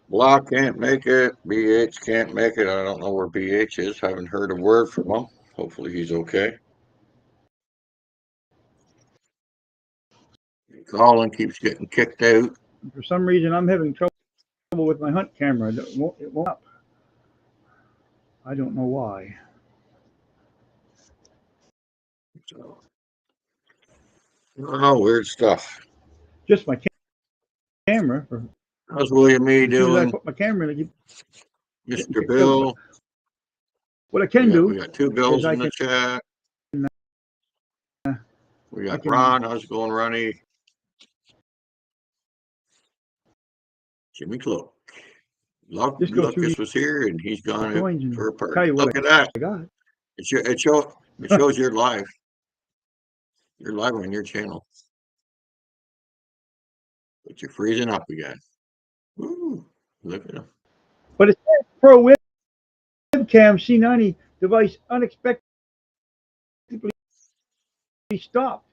Block can't make it. BH can't make it. I don't know where BH is. Haven't heard a word from him. Hopefully he's okay. Colin keeps getting kicked out. For some reason, I'm having trouble with my hunt camera. It won't up. I don't know why. So, oh, weird stuff. Just my camera. How's William E. As soon as I doing? put my camera in, Mr. Bill. What I can do We got two Bills is I in the can chat. We got can Ron. How's it going, Ronnie? Jimmy Cloak. just go through Lucas was here and he's gone coins and for a party. tell you what Look at that. I got. It shows you're live. You're live on your channel. But you're freezing up again. Ooh, look at him. But it's Pro webcam C90 device unexpectedly stopped.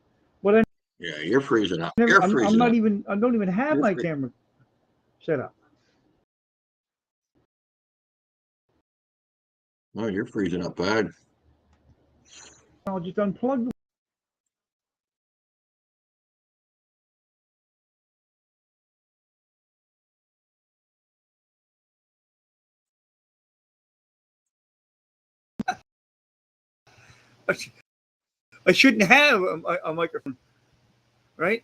But Yeah, you're freezing up. You're freezing I'm not up. even. I don't even have my camera set up. Oh, you're freezing up bad. I'll just unplug. I shouldn't have a microphone, right?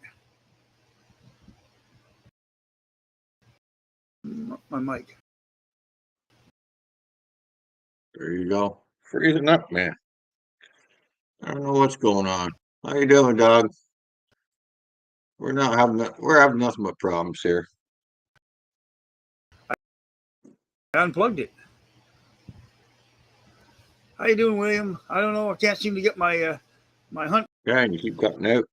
My mic. There you go. Freezing up, man. I don't know what's going on. How you doing, dog? We're having nothing but problems here. I unplugged it. How you doing, William? I don't know. I can't seem to get my my hunt. Yeah, and you keep cutting out.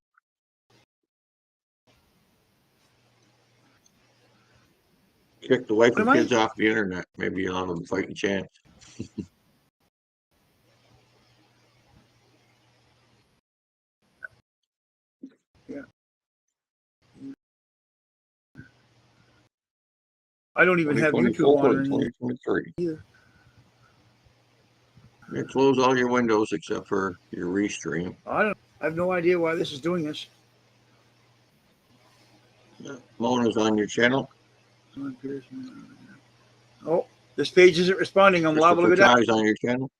Kick the wife and kids off the internet. Maybe you'll have a fighting chance. Yeah. I don't even have YouTube on 2023. either. You close all your windows except for your restream. I have no idea why this is doing this. Yeah. Mona's on your channel. Oh, this page isn't responding. I'm liable to go down. on your channel.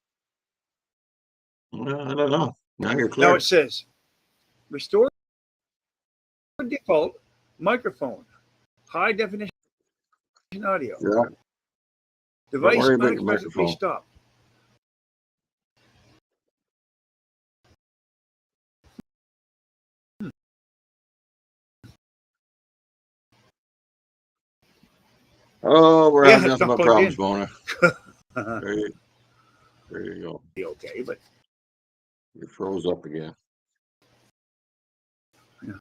I don't know. Now you're clear. Now it says, restore default microphone, high definition audio. Yeah. Device unexpectedly stopped. Oh, we're having nothing but problems, Mona. There you go. Be okay, but you froze up again. Yeah.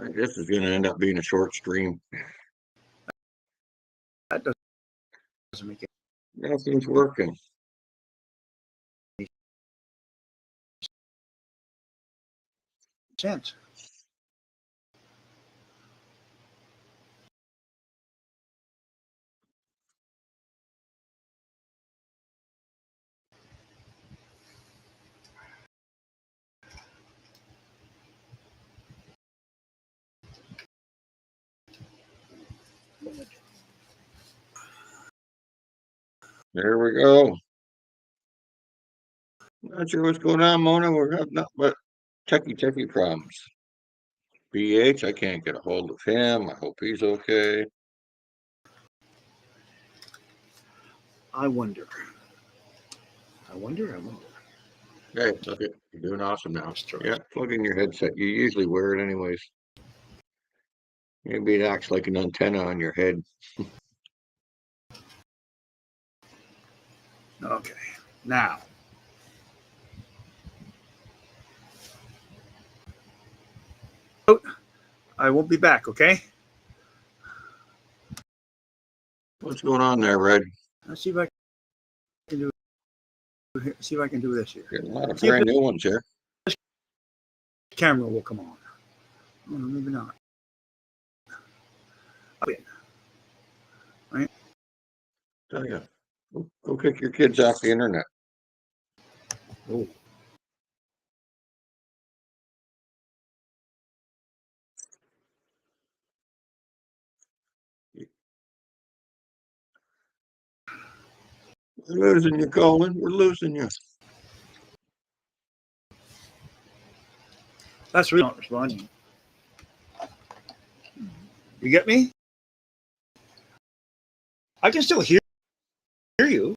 I guess it's going to end up being a short stream. That doesn't make it. Nothing's working. Sense. There we go. Not sure what's going on, Mona. We're having nothing but techie problems. BH, I can't get a hold of him. I hope he's okay. I wonder. Hey, look it. You're doing awesome now. Yeah, plug in your headset. You usually wear it anyways. Maybe it acts like an antenna on your head. Okay. Now. I won't be back, okay? What's going on there, Red? Let's see if I can do. See if I can do this here. Getting a lot of brand new ones here. Camera will come on. Oh, maybe not. Right? Tell you, go kick your kids off the internet. Oh. We're losing you, Colin. We're losing you. That's really not responding. You get me? I can still hear you.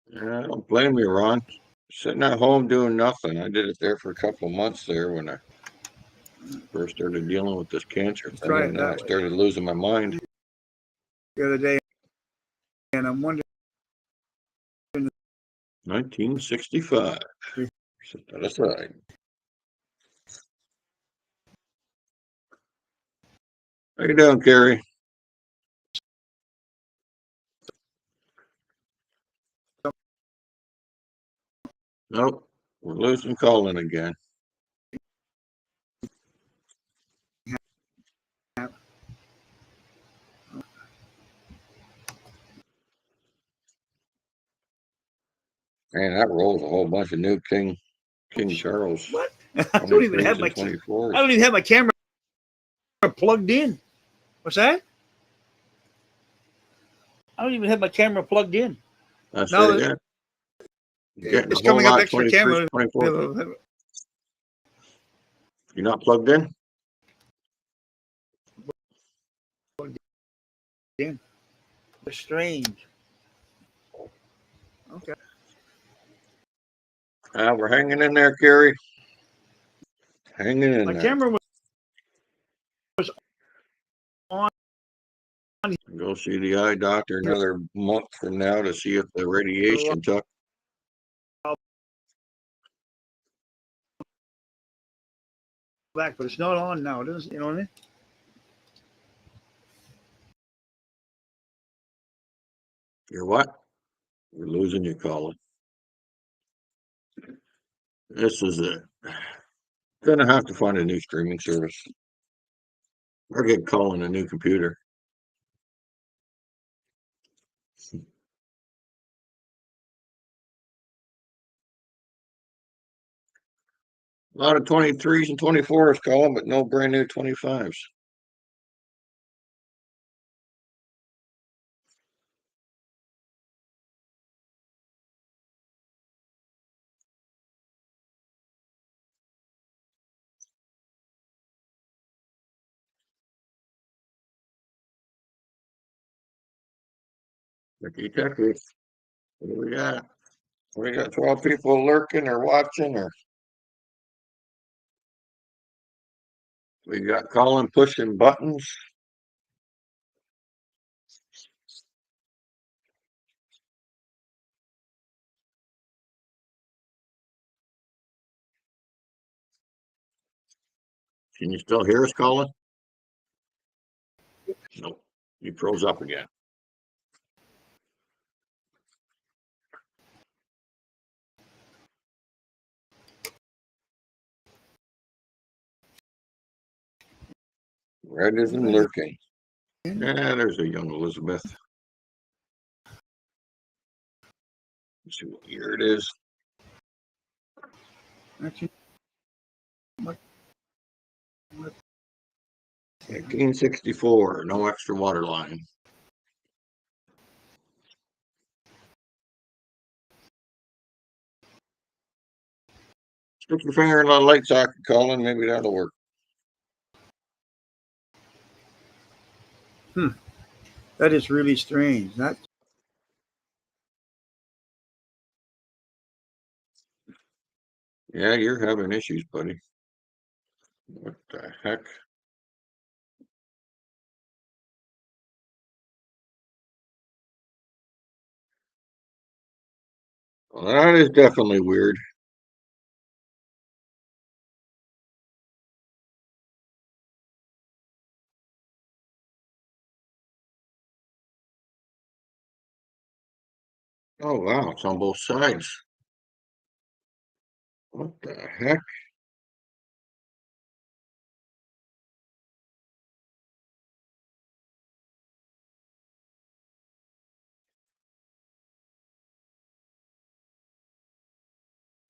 Yeah, I don't blame you, Ron. Sitting at home doing nothing. I did it there for a couple of months there when I first started dealing with this cancer Let's thing, try and it then I that way. started losing my mind. The other day, and I'm wondering. 1965. Set that aside. How you doing, Carrie? Nope. We're losing Colin again. Man, that rolls a whole bunch of new King Charles. What? I don't even have my 24s. I don't even have my camera plugged in. What's that? I don't even have my camera plugged in. That's Now right, yeah. You're getting it's a whole coming up lot extra 23s, camera. 24s. You're not plugged in? In. It's strange. Okay. We're hanging in there, Carrie. Hanging in My there. camera was on. Go see the eye doctor another month from now to see if the radiation took. Back, but it's not on now. It doesn't. You know what I mean? You're what? We're losing you, Colin. This is it. Gonna have to find a new streaming service. Or get Colin a new computer. A lot of 23s and 24s, Colin, but no brand new 25s. Ricky Tucky. What do we got? We got 12 people lurking or watching, or we got Colin pushing buttons. Can you still hear us, Colin? Nope. He froze up again. Red isn't lurking. Yeah, there's a young Elizabeth. Let's see what year it is. 1964. No extra water line. Stick your finger in the light socket, Colin. Maybe that'll work. That is really strange. That. Yeah, you're having issues, buddy. What the heck? Well, that is definitely weird. Oh, wow. It's on both sides. What the heck?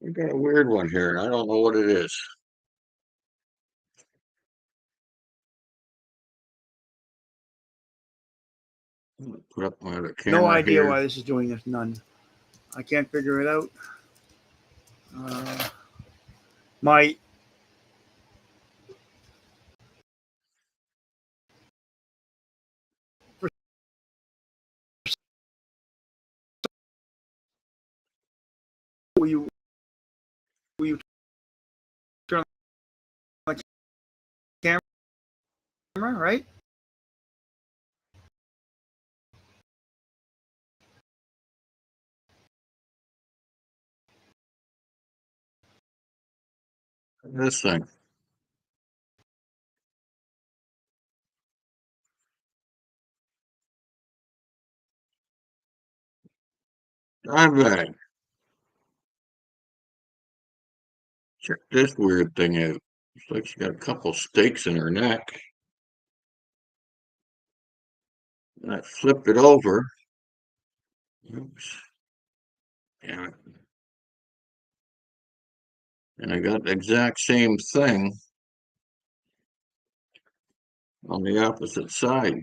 We got a weird one here, and I don't know what it is. Put up my other camera No idea here. why this is doing this. None. I can't figure it out. My will you turn on the camera, right? This thing. Dimebag. Check this weird thing out. Looks like she got a couple stakes in her neck. And I flipped it over. Oops. Damn it. And I got the exact same thing on the opposite side.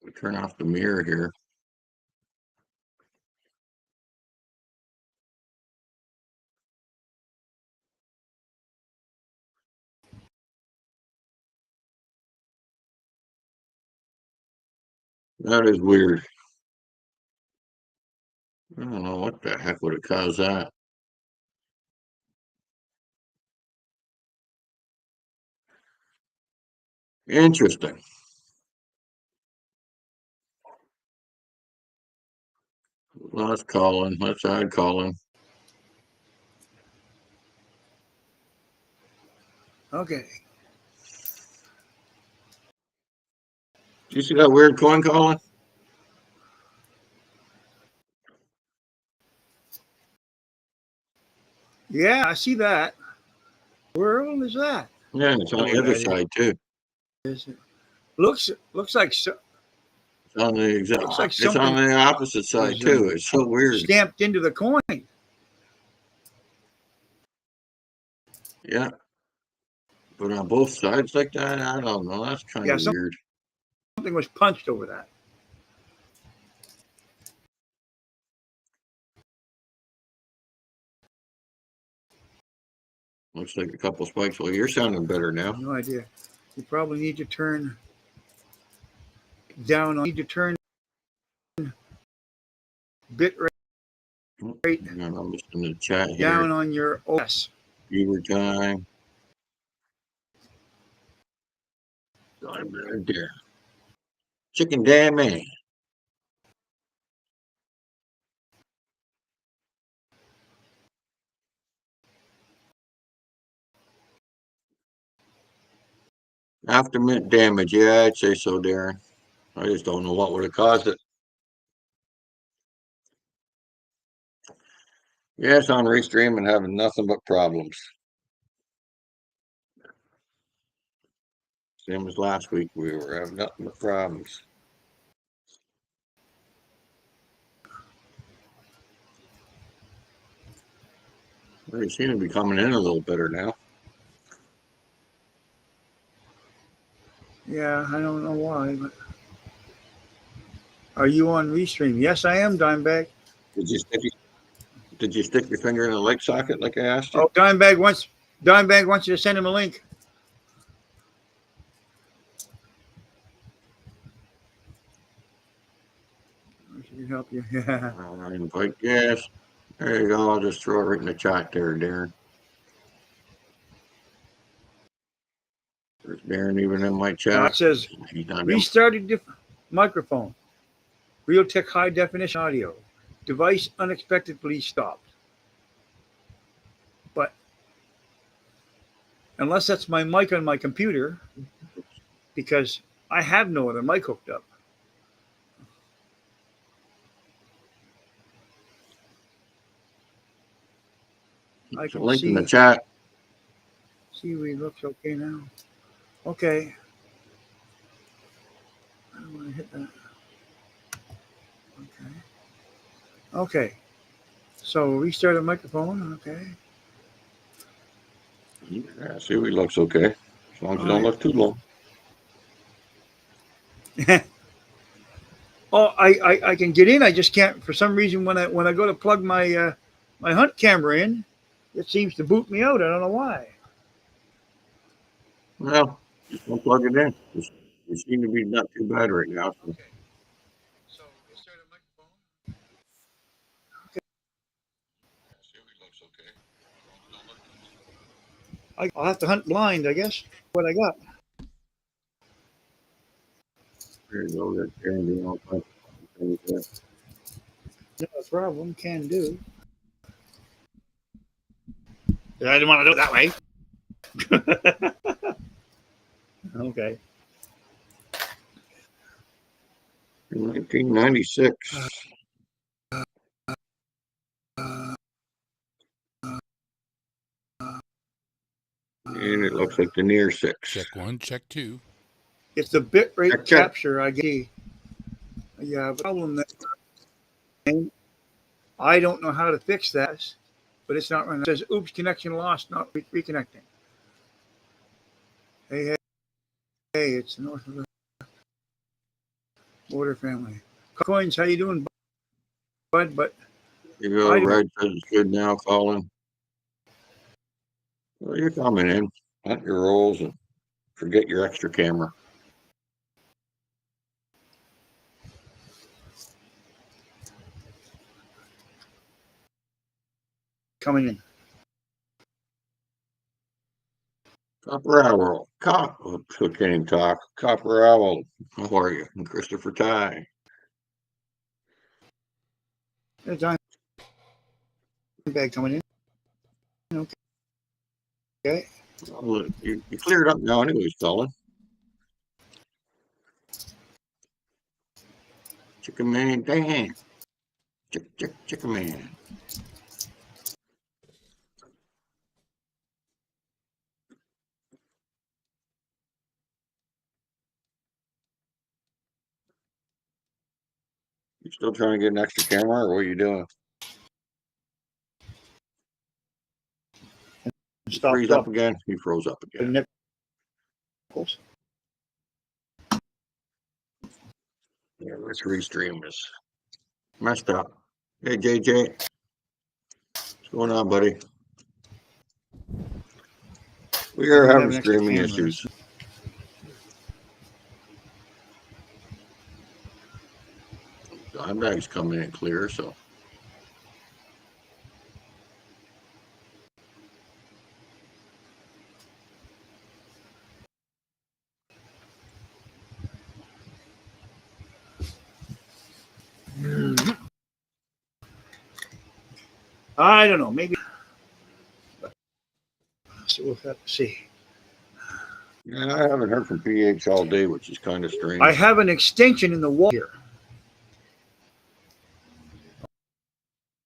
We turn off the mirror here. That is weird. I don't know what the heck would have caused that. Interesting. Lost Colin. Let's add Colin. Okay. Do you see that weird coin, Colin? Yeah, I see that. Where is that? Yeah, it's on the other side too. Is it? Looks like It's on the exact. looks like It's on something the opposite side is too. It's so weird. stamped into the coin. Yeah, but on both sides like that, I don't know. That's kind Yeah, of weird. something was punched over that. Looks like a couple spikes. Well, you're sounding better now. No idea. You probably need to turn down. Need to turn bit rate I'm just in the chat here. down on your OS. Beaver time. Right there. Chicken damn man. After mint damage. Yeah, I'd say so, Darren. I just don't know what would have caused it. Yeah, it's on Restream and having nothing but problems. Same as last week. We were having nothing but problems. They seem to be coming in a little better now. Yeah, I don't know why, but are you on Restream? Yes, I am, Dimebag. Did you stick your finger in the light socket like I asked you? Oh, Dimebag wants you to send him a link. I should help you. Yeah. I invite yes. There you go. I'll just throw it right in the chat there, Darren. There's Darren even in my chat. It says He's not in. restarted microphone. Realtek high definition audio. Device unexpectedly stopped. But unless that's my mic on my computer, because I have no other mic hooked up. I It's a can link in the see chat. we looks okay now. Okay. I don't want to hit that. Okay. Okay. So restart the microphone. Okay. Yeah, see, he looks okay. As long as you All don't right. look too long. Oh, I can get in. I just can't for some reason when I go to plug my hunt camera in, it seems to boot me out. I don't know why. Well, just don't plug it in. You seem to be not too bad right now. So. Okay. So restart the microphone. Yeah, see, he looks okay. As long as you don't look too long. I'll have to hunt blind, I guess. What I got? There you go. That Karen doing all kinds of things there. No problem. Can do. I didn't want to do it that way. Okay. In 1996. And it looks like the near 6. Check 1, check 2. It's the bit rate Check. capture I get. Yeah, the problem that I don't know how to fix that, but it's not running. It says, oops, connection lost, not reconnecting. Hey, it's the north of the border family. Coins, how you doing, bud? But You go, right says it's good now, Colin. Well, you're coming in. Hunt your rolls and forget your extra camera. coming in. Copper Owl. Who can't even talk. Copper Owl. How are you? And Christopher Ty. There's a bag coming in. Okay. Well, you cleared up now anyways, Colin. Chicken Man Dan. Chicken Man. You still trying to get an extra camera, or what are you doing? You freeze up again? He froze up again. Yeah, this restream is messed up. Hey, JJ. What's going on, buddy? We are having streaming issues. Dimebag's coming in clear, so. I don't know. Maybe. So we'll have to see. Yeah, I haven't heard from PH all day, which is kind of strange. I have an extension in the wall here.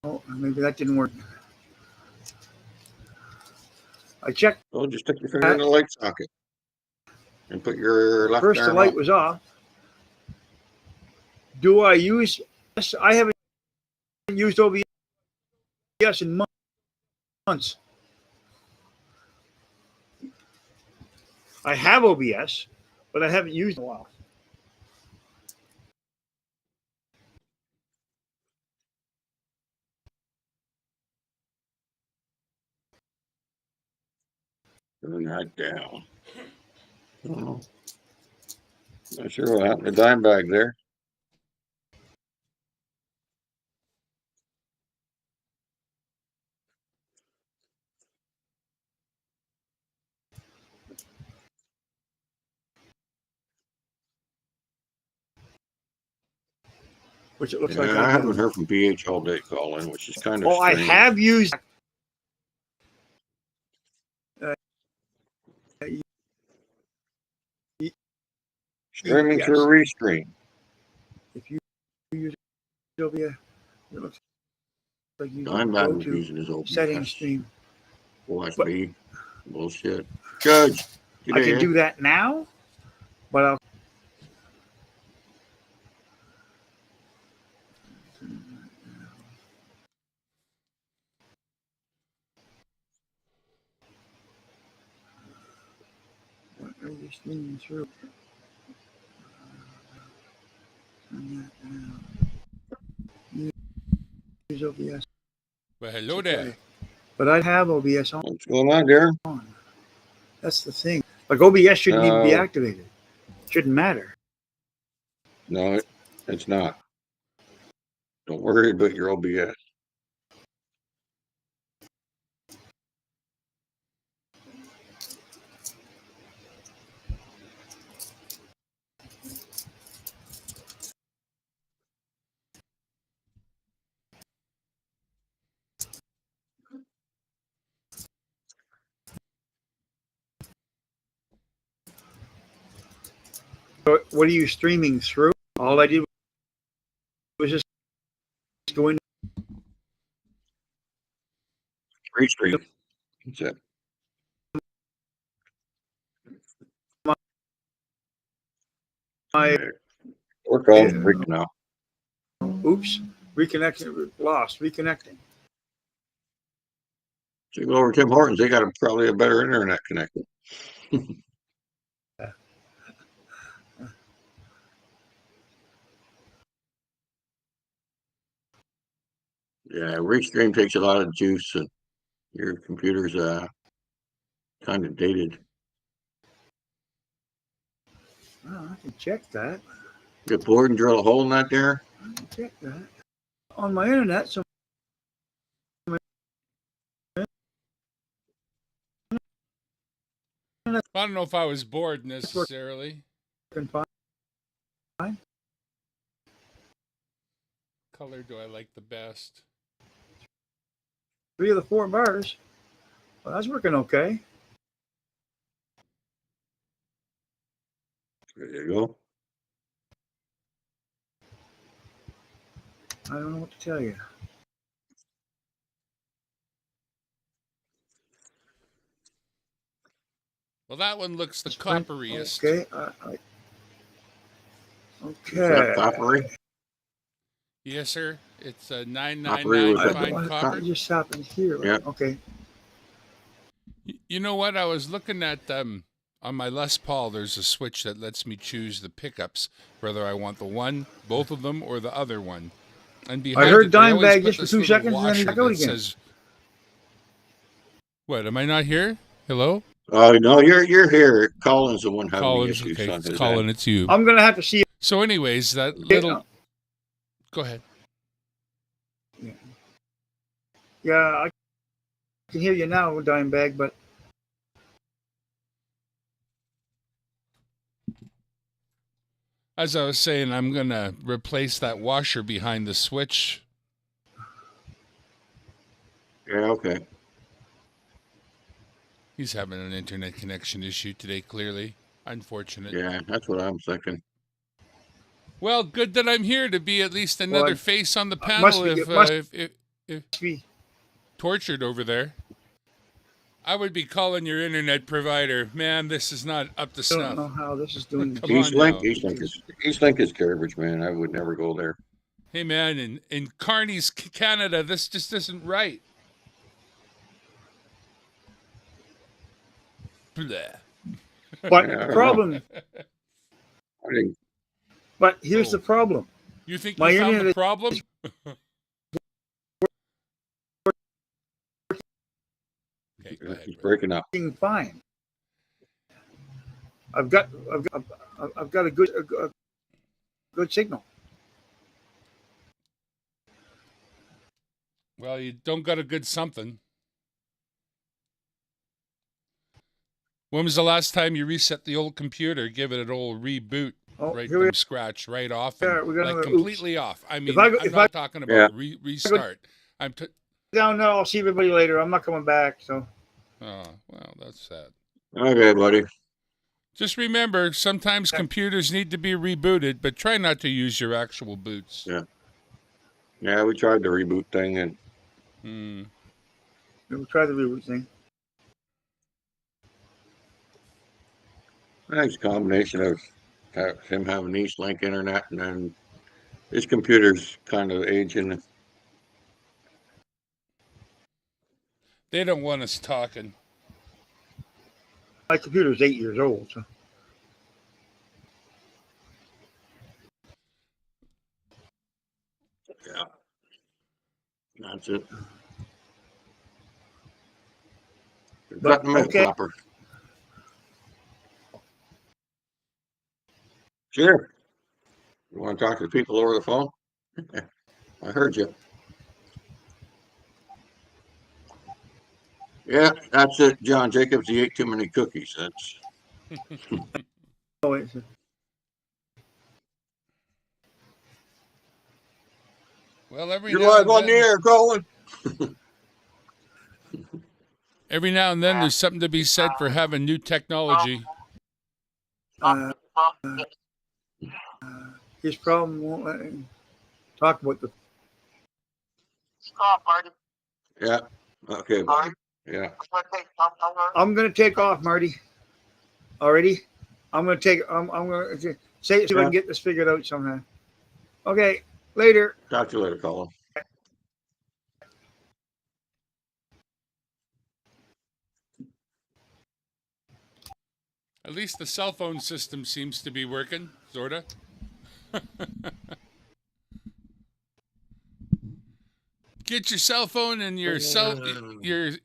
Oh, maybe that didn't work. I checked. Well, just stick your finger in the light socket and put your left First, the arm light up. was off. Do I use? I haven't used OBS in months. I have OBS, but I haven't used it in a while. Turn that down. Oh, not sure what happened to Dimebag there. Which it looks Yeah, like I haven't heard from PH all day, Colin, which is kind of strange. I have used. Streaming yes. through a restream. If you use OBS, it looks like you Dimebag go was to using his OBS. settings stream. Watch me. Bullshit. Judge. I can do that now, but I'll. Are you streaming through? Turn that down. Use OBS. Well, hello Okay. there. But I have OBS on. What's going on, Darren? That's the thing. Like OBS shouldn't even be No. activated. Shouldn't matter. No, it's not. Don't worry about your OBS. So what are you streaming through? All I did was just go in. Restream. That's it. My We're calling freaking now. oops, reconnecting, lost, reconnecting. So you go over to Tim Hortons, they got probably a better internet connection. Yeah, Restream takes a lot of juice, and your computer's kind of dated. Oh, I can check that. Get bored and drill a hole in that there? I can check that on my internet. So I don't know if I was bored necessarily. can find. Color do I like the best? 3 of the 4 bars. Well, that's working okay. There you go. I don't know what to tell you. Well, that one looks the Sprint, copperiest. Okay. Is that Okay. coppery? Yes, sir. It's a Coppery 999 with that- fine copper. It just happened here. Right? Yeah. Okay. You know what? I was looking at on my Les Paul. There's a switch that lets me choose the pickups, whether I want the one, both of them, or the other one. And behind I heard it, they always Dimebag put just for this 2 little seconds and then he washer back out that again. says, "What? Am I not here? Hello, No, you're here. Colin's the one having the Collins? issues Okay, on it's his Colin. end. It's you." I'm gonna have to see it. So, anyways, that little. Go ahead. Yeah, I can hear you now, Dimebag, but As I was saying, I'm going to replace that washer behind the switch. Yeah, okay. He's having an internet connection issue today, clearly. Unfortunate. Yeah, that's what I'm thinking. Well, good that I'm here to be at least another Well, face on the it must panel be- if be. tortured over there. I would be calling your internet provider. Man, this is not up to I don't know snuff. how this is doing. Come on now. Eastlink is garbage, man. I would never go there. Hey, man, in Kearney's, Canada, this just isn't right. Bleh. But Yeah, I the don't problem. I think But here's Oh. the problem. You think My you found the internet- problem? Okay, go ahead. it's Brett. breaking up. Working fine. I've got a good signal. Well, you don't got a good something. When was the last time you reset the old computer, give it an old reboot, Oh, right here we from scratch, right off, Yeah, and we got like another completely off? I mean, I- I'm if not I- talking about restart. I'm down there. I'll see everybody later. I'm not coming back. So oh, well, that's sad. Okay, buddy. Just remember, sometimes computers need to be rebooted, but try not to use your actual boots. Yeah, we tried the reboot thing, and we'll try the reboot thing. I think it's a combination of him having Eastlink internet, and then his computer's kind of aging. They don't want us talking. My computer's 8 years old. So That's it. You're But, cutting them okay. out, Copper. Sure. You want to talk to people over the phone? I heard you. Yeah, that's it, John Jacobs. He ate too many cookies. That's Oh, it's, Well, every you're now live and on the then, air, Colin. there's something to be said for having new technology. his problem won't let him talk about the. Yeah. Okay. Yeah. I'm going to take off, Marty. Already? I'm going to take. I'm going to say it so I can get this figured out somehow. Okay. Later. Talk to you later, Colin. At least the cell phone system seems to be working, sorta. Get your cell phone and your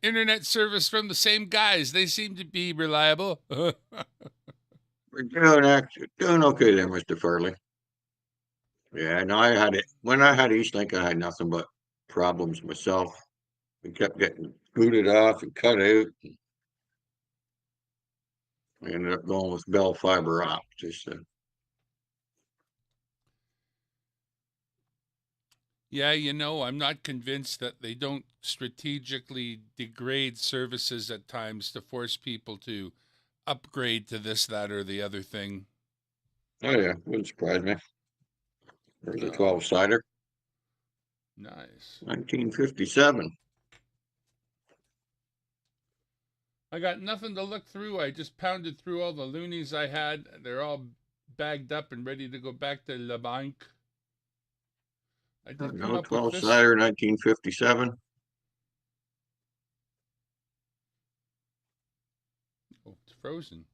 internet service from the same guys. They seem to be reliable. We're doing okay there, Mr. Farley. Yeah, no, I had it when I had Eastlink. I had nothing but problems myself. We kept getting booted off and cut out. We ended up going with Bell Fiber Optics. Yeah, I'm not convinced that they don't strategically degrade services at times to force people to upgrade to this, that, or the other thing. Oh yeah, wouldn't surprise me. There's a No. 12 cider, Nice. 1957. I got nothing to look through. I just pounded through all the loonies I had. They're all bagged up and ready to go back to La Banque. I did come No, up 12 with this. cider, 1957. Oh, it's frozen.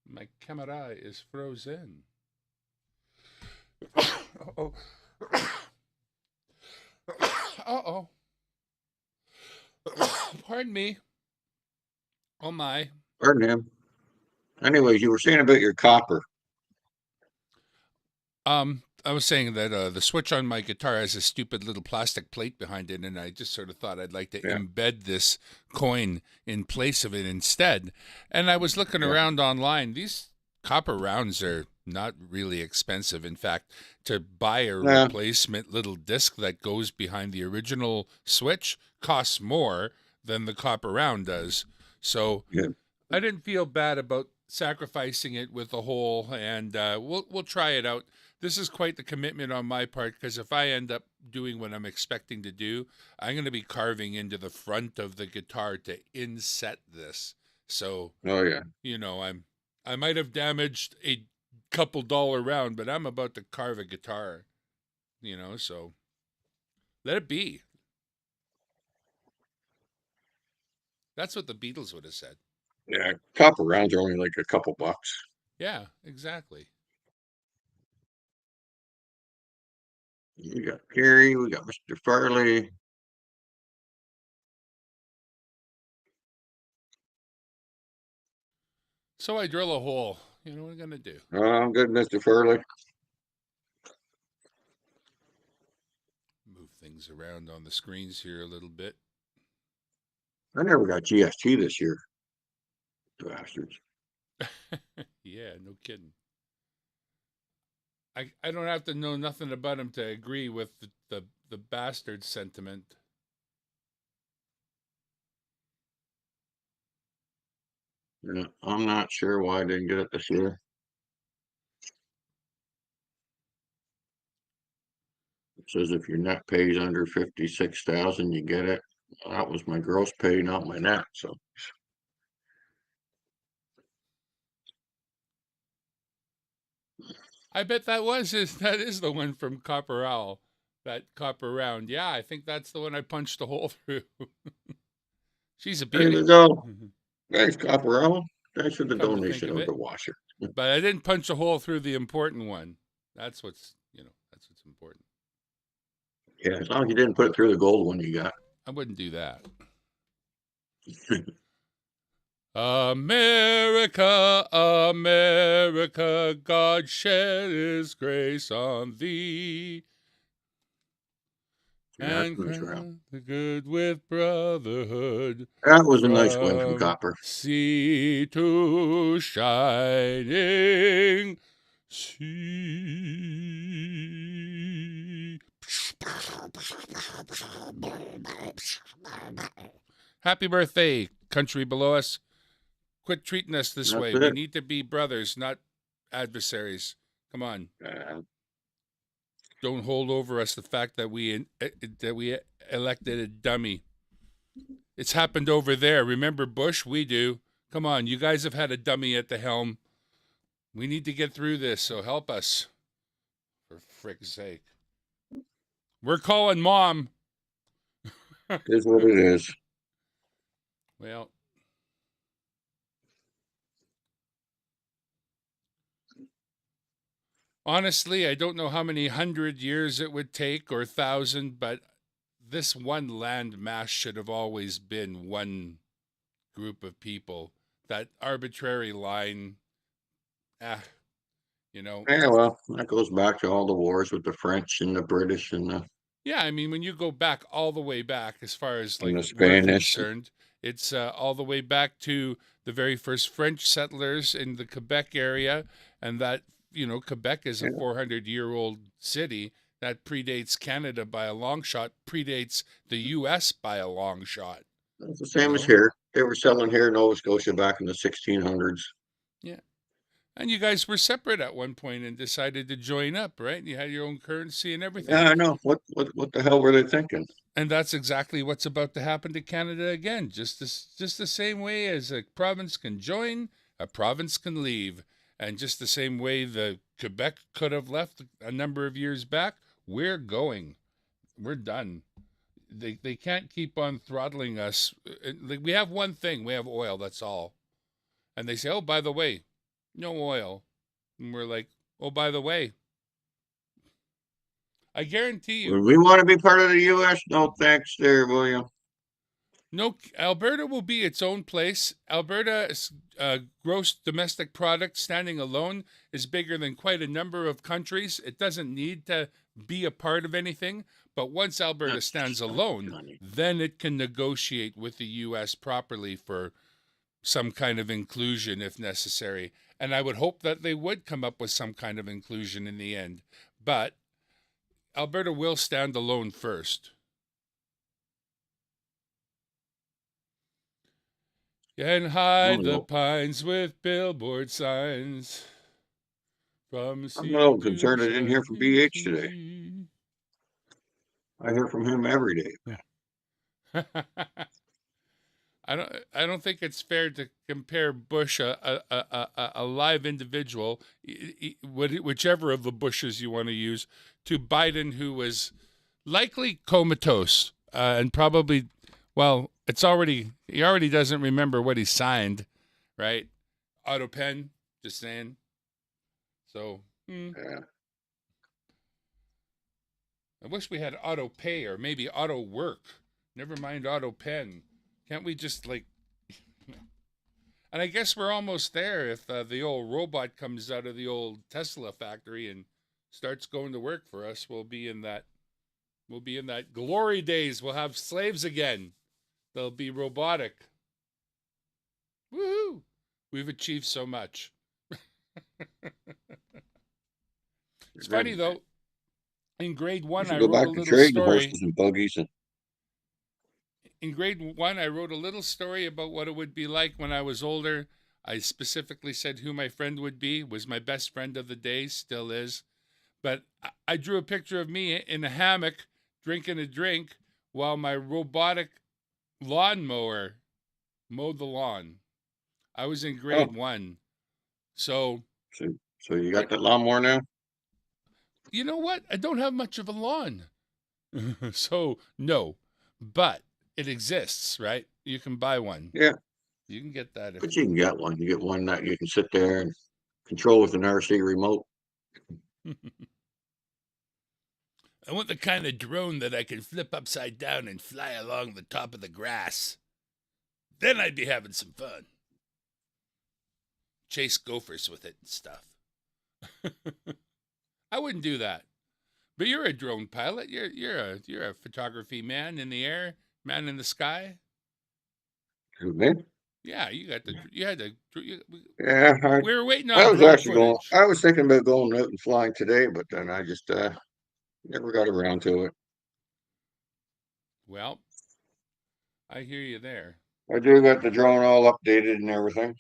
My camera is frozen. Uh-oh. Uh-oh. Pardon me. Oh, my. Pardon him. Anyways, you were saying about your copper. I was saying that the switch on my guitar has a stupid little plastic plate behind it, and I just sort of thought I'd like to embed this coin in place of it instead. And I was looking around online. These copper rounds are not really expensive. In fact, to buy a replacement little disc that goes behind the original switch costs more than the copper round does. So I didn't feel bad about sacrificing it with the hole, and we'll try it out. This is quite the commitment on my part, because if I end up doing what I'm expecting to do, I'm going to be carving into the front of the guitar to inset this. So, I might have damaged a couple dollar round, but I'm about to carve a guitar, so let it be. That's what the Beatles would have said. Yeah, copper rounds are only like a couple bucks. Yeah, exactly. We got Gary, we got Mr. Farley. So I drill a hole. What am I going to do? Oh, I'm good, Mr. Farley. Move things around on the screens here a little bit. I never got GST this year. Bastards. Yeah, no kidding. I don't have to know nothing about him to agree with the bastard sentiment. Yeah, I'm not sure why I didn't get it this year. It says if your net pay is under 56,000, you get it. That was my gross pay, not my net. So I bet that is the one from Copper Owl, that copper round. Yeah, I think that's the one I punched a hole through. She's a beauty. There you go. Thanks, Copper Owl. Thanks for the donation of the washer. But I didn't punch a hole through the important one. That's what's important. Yeah, as long as you didn't put it through the gold one you got. I wouldn't do that. America, America, God shed his grace on thee. Yeah, And that's around. crown the good with brotherhood. That was a nice win from Copper. Sea to shining sea. Happy birthday, country below us. Quit treating us this That's way. it. We need to be brothers, not adversaries. Come on. Don't hold over us the fact that we elected a dummy. It's happened over there. Remember Bush? We do. Come on, you guys have had a dummy at the helm. We need to get through this, so help us. For frick's sake. We're calling Mom. It is what it is. Well, honestly, I don't know how many 100 years it would take or 1,000, but this one land mass should have always been one group of people. That arbitrary line, you know. Yeah, well, that goes back to all the wars with the French and the British and the Yeah, I mean, when you go back all the way back, as far as like and the we're Spanish. concerned, it's all the way back to the very first French settlers in the Quebec area, and that Quebec is a 400-year-old city that predates Canada by a long shot, predates the U.S. by a long shot. It's the same as here. They were selling here in Nova Scotia back in the 1600s. Yeah. And you guys were separate at one point and decided to join up, right? You had your own currency and everything. Yeah, I know. What the hell were they thinking? And that's exactly what's about to happen to Canada again. Just the same way as a province can join, a province can leave. And just the same way the Quebec could have left a number of years back, we're going. We're done. They can't keep on throttling us. We have one thing. We have oil. That's all. And they say, oh, by the way, no oil. And we're like, oh, by the way, I guarantee you. Would we want to be part of the U.S.? No, thanks there, William. No, Alberta will be its own place. Alberta's gross domestic product standing alone is bigger than quite a number of countries. It doesn't need to be a part of anything. But once Alberta stands alone, then it can negotiate with the U.S. properly for some kind of inclusion if necessary. And I would hope that they would come up with some kind of inclusion in the end. But Alberta will stand alone first. And hide the pines with billboard signs. From I'm a little concerned I didn't hear from BH today. I hear from him every day. I don't think it's fair to compare Bush, a live individual, whichever of the Bushes you want to use, to Biden, who was likely comatose and probably, well, he already doesn't remember what he signed, right? Auto pen, just saying. So, Yeah. I wish we had auto pay or maybe auto work. Never mind auto pen. Can't we just and I guess we're almost there if the old robot comes out of the old Tesla factory and starts going to work for us. We'll be in that glory days. We'll have slaves again. They'll be robotic. Woohoo! We've achieved so much. It's funny though. In grade 1, I wrote a little story. Horses and buggies and in grade 1, I wrote a little story about what it would be like when I was older. I specifically said who my friend would be, was my best friend of the day, still is. But I drew a picture of me in a hammock drinking a drink while my robotic lawnmower mowed the lawn. I was in grade 1. So you got that lawnmower now? You know what? I don't have much of a lawn. So, no. But it exists, right? You can buy one. Yeah. You can get that. But you can get one. You get one that you can sit there and control with an RC remote. I want the kind of drone that I can flip upside down and fly along the top of the grass. Then I'd be having some fun. Chase gophers with it and stuff. I wouldn't do that. But you're a drone pilot. You're a photography man in the air, man in the sky. Who, me? Yeah, you had Yeah, we were waiting I on was drone actually going. footage. I was thinking about going out and flying today, but then I just never got around to it. Well, I hear you there. I do got the drone all updated and everything.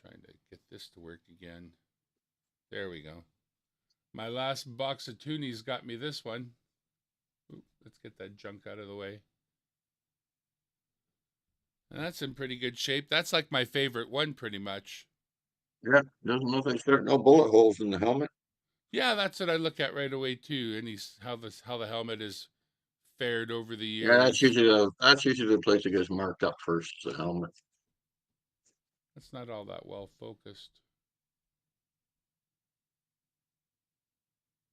Trying to get this to work again. There we go. My last box of toonies got me this one. Ooh, let's get that junk out of the way. And that's in pretty good shape. That's like my favorite one, pretty much. Yeah, doesn't look like there's no bullet holes in the helmet. Yeah, that's what I look at right away too. And how the helmet is fared over the Yeah, years. that's usually the place that gets marked up first, the helmet. That's not all that well focused.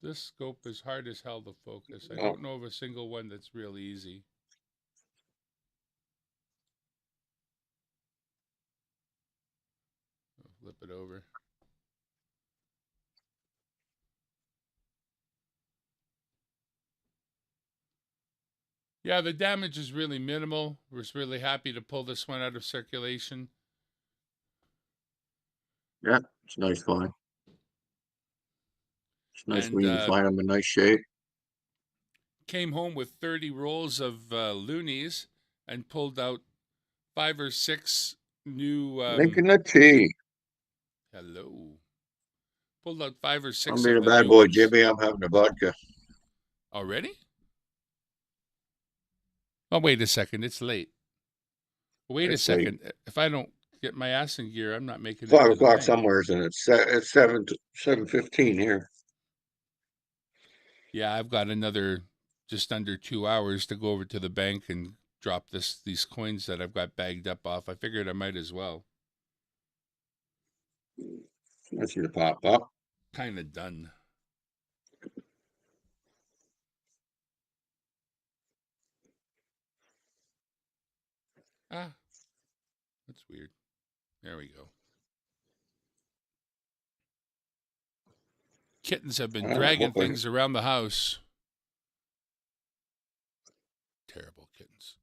This scope is hard as hell to focus. I don't know of a single one that's real easy. I'll flip it over. Yeah, the damage is really minimal. We're really happy to pull this one out of circulation. Yeah, it's nice flying. It's nice And when you can find them in nice shape. came home with 30 rolls of loonies and pulled out 5 or 6 new. Making a tea. Hello. Pulled out 5 or I'm 6 being of a the bad new boy, ones. Jimmy. I'm having a vodka. Already? Oh, wait a second. It's late. Wait a It's late. second. If I don't get my ass in gear, I'm not making it 5 to the o'clock bank. somewheres, and it's 7:15 here. Yeah, I've got another just under 2 hours to go over to the bank and drop these coins that I've got bagged up off. I figured I might as well. That's your pop up. Kind of done. Ah, that's weird. There we go. Kittens have been I dragging hope things around the house. Terrible kittens.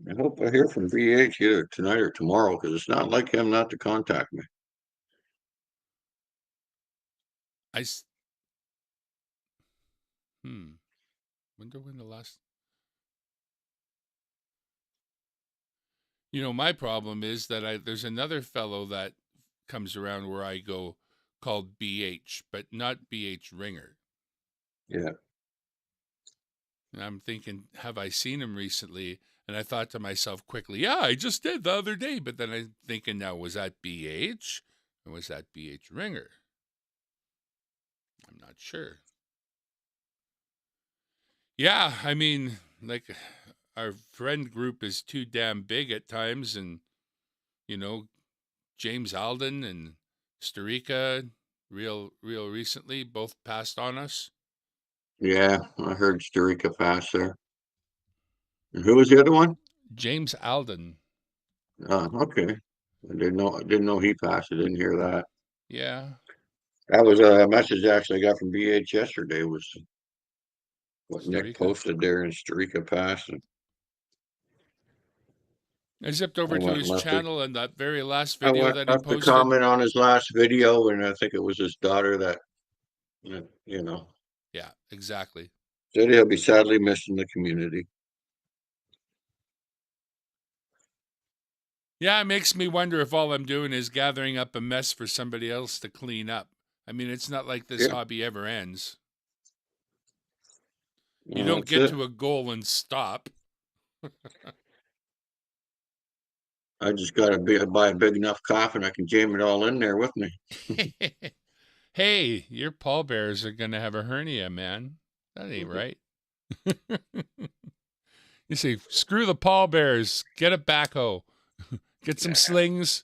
I hope I hear from VH either tonight or tomorrow, because it's not like him not to contact me. Wonder when the last. My problem is that there's another fellow that comes around where I go called BH, but not BH Ringer. Yeah. And I'm thinking, have I seen him recently? And I thought to myself quickly, yeah, I just did the other day. But then I'm thinking, now, was that BH or was that BH Ringer? I'm not sure. Yeah, I mean, like, our friend group is too damn big at times. And, James Alden and Sturika, real recently, both passed on us. Yeah, I heard Sturika pass there. And who was the other one? James Alden. Okay. I didn't know he passed. I didn't hear that. Yeah. That was a message actually I got from BH yesterday, was what Nick Sturika. posted there, and Sturika passed. And I zipped over I to went his and left it. channel and that very last I video went that he left the posted. comment on his last video, and I think it was his daughter that, Yeah, exactly. said he'll be sadly missed in the community. Yeah, it makes me wonder if all I'm doing is gathering up a mess for somebody else to clean up. I mean, it's not like this hobby ever ends. You don't That's get it. to a goal and stop. I just got to buy a big enough coffin I can jam it all in there with me. Hey, your pallbearers are going to have a hernia, man. That ain't right. You say, screw the pallbearers. Get a backhoe. Get some slings.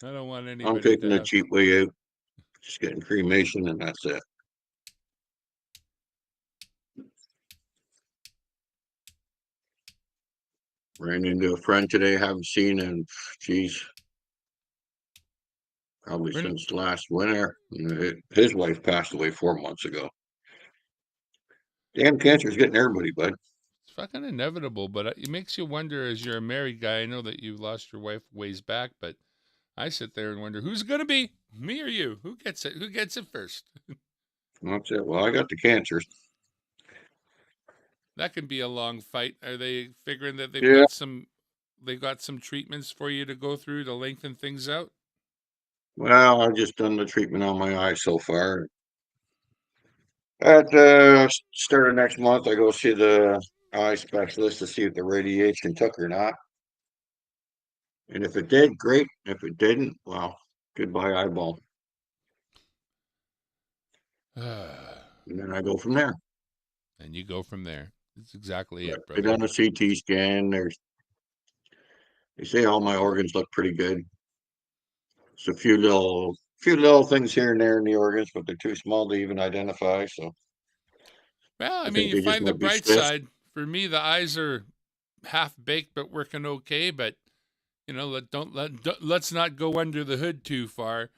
I don't want I'm anybody taking to the have. cheap way out. Just getting cremation and that's it. Ran into a friend today, haven't seen in, geez, probably We're, since last winter. His wife passed away 4 months ago. Damn, cancer's getting everybody, bud. It's fucking inevitable, but it makes you wonder. As you're a married guy, I know that you lost your wife ways back, but I sit there and wonder who's gonna be, me or you? Who gets it? Who gets it first? That's it. Well, I got the cancers. That can be a long fight. Are they figuring that Yeah. they got some treatments for you to go through to lengthen things out? Well, I've just done the treatment on my eye so far. At start of next month, I go see the eye specialist to see if the radiation took or not. And if it did, great. If it didn't, well, goodbye eyeball. And then I go from there. And you go from there. That's exactly But it, I brother. done a CT scan. They say all my organs look pretty good. It's a few little things here and there in the organs, but they're too small to even identify. So Well, I I mean, think you they just find the might be bright stiff. side. For me, the eyes are half baked but working okay. But let's not go under the hood too far.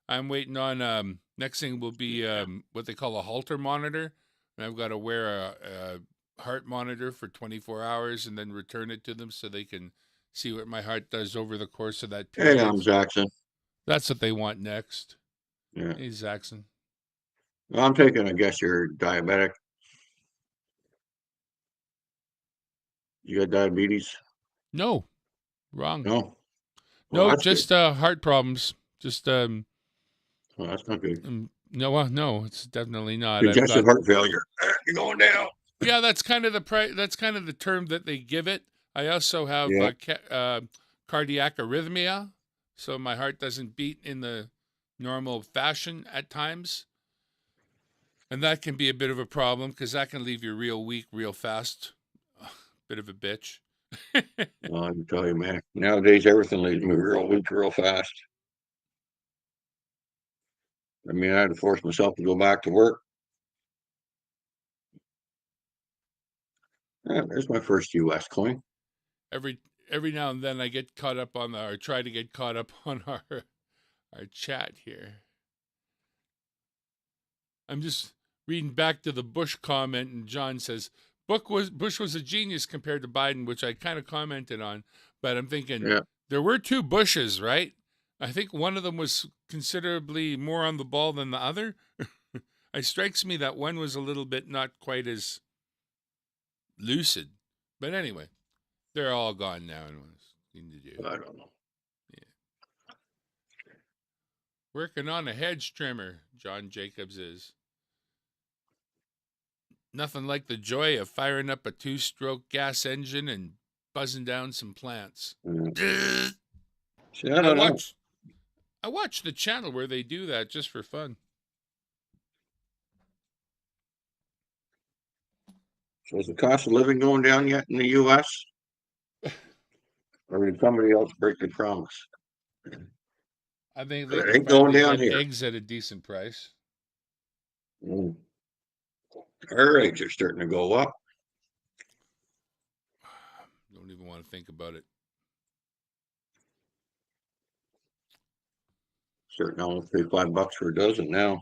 I'm waiting on next thing will be what they call a Holter monitor, and I've got to wear a heart monitor for 24 hours and then return it to them so they can see what my heart does over the course of that Hey, period. I'm Jackson. That's what they want next. Yeah. Hey, Zaxon. Well, I'm taking. I guess you're diabetic. You got diabetes? No, wrong. No. Well, No, that's good. just heart problems. Just Well, that's not good. no, no, it's definitely not. I've Congestive got heart failure. You're going down. yeah. That's kind of the term that they give it. I also have Yeah. cardiac arrhythmia, so my heart doesn't beat in the normal fashion at times, and that can be a bit of a problem because that can leave you real weak real fast. Bit of a bitch. Well, I can tell you, man. Nowadays, everything leaves me real weak, real fast. I mean, I had to force myself to go back to work. Yeah, there's my first U.S. coin. every every now and then I get caught up on or try to get caught up on our chat here. I'm just reading back to the Bush comment, and John says Bush was a genius compared to Biden, which I kind of commented on. But I'm thinking Yeah. there were two Bushes, right? I think one of them was considerably more on the ball than the other. It strikes me that one was a little bit not quite as lucid. But anyway, they're all gone now, and what's nothing to do. I don't know. Yeah. Working on a hedge trimmer, John Jacobs is. Nothing like the joy of firing up a two-stroke gas engine and buzzing down some plants. Yeah. See, I I don't know. watch I watch the channel where they do that just for fun. So is the cost of living going down yet in the U.S.? Or did somebody else break the promise? I think they It can ain't going finally down get here. eggs at a decent price. Mm. Our eggs are starting to go up. Don't even want to think about it. Starting to almost pay $5 for a dozen now.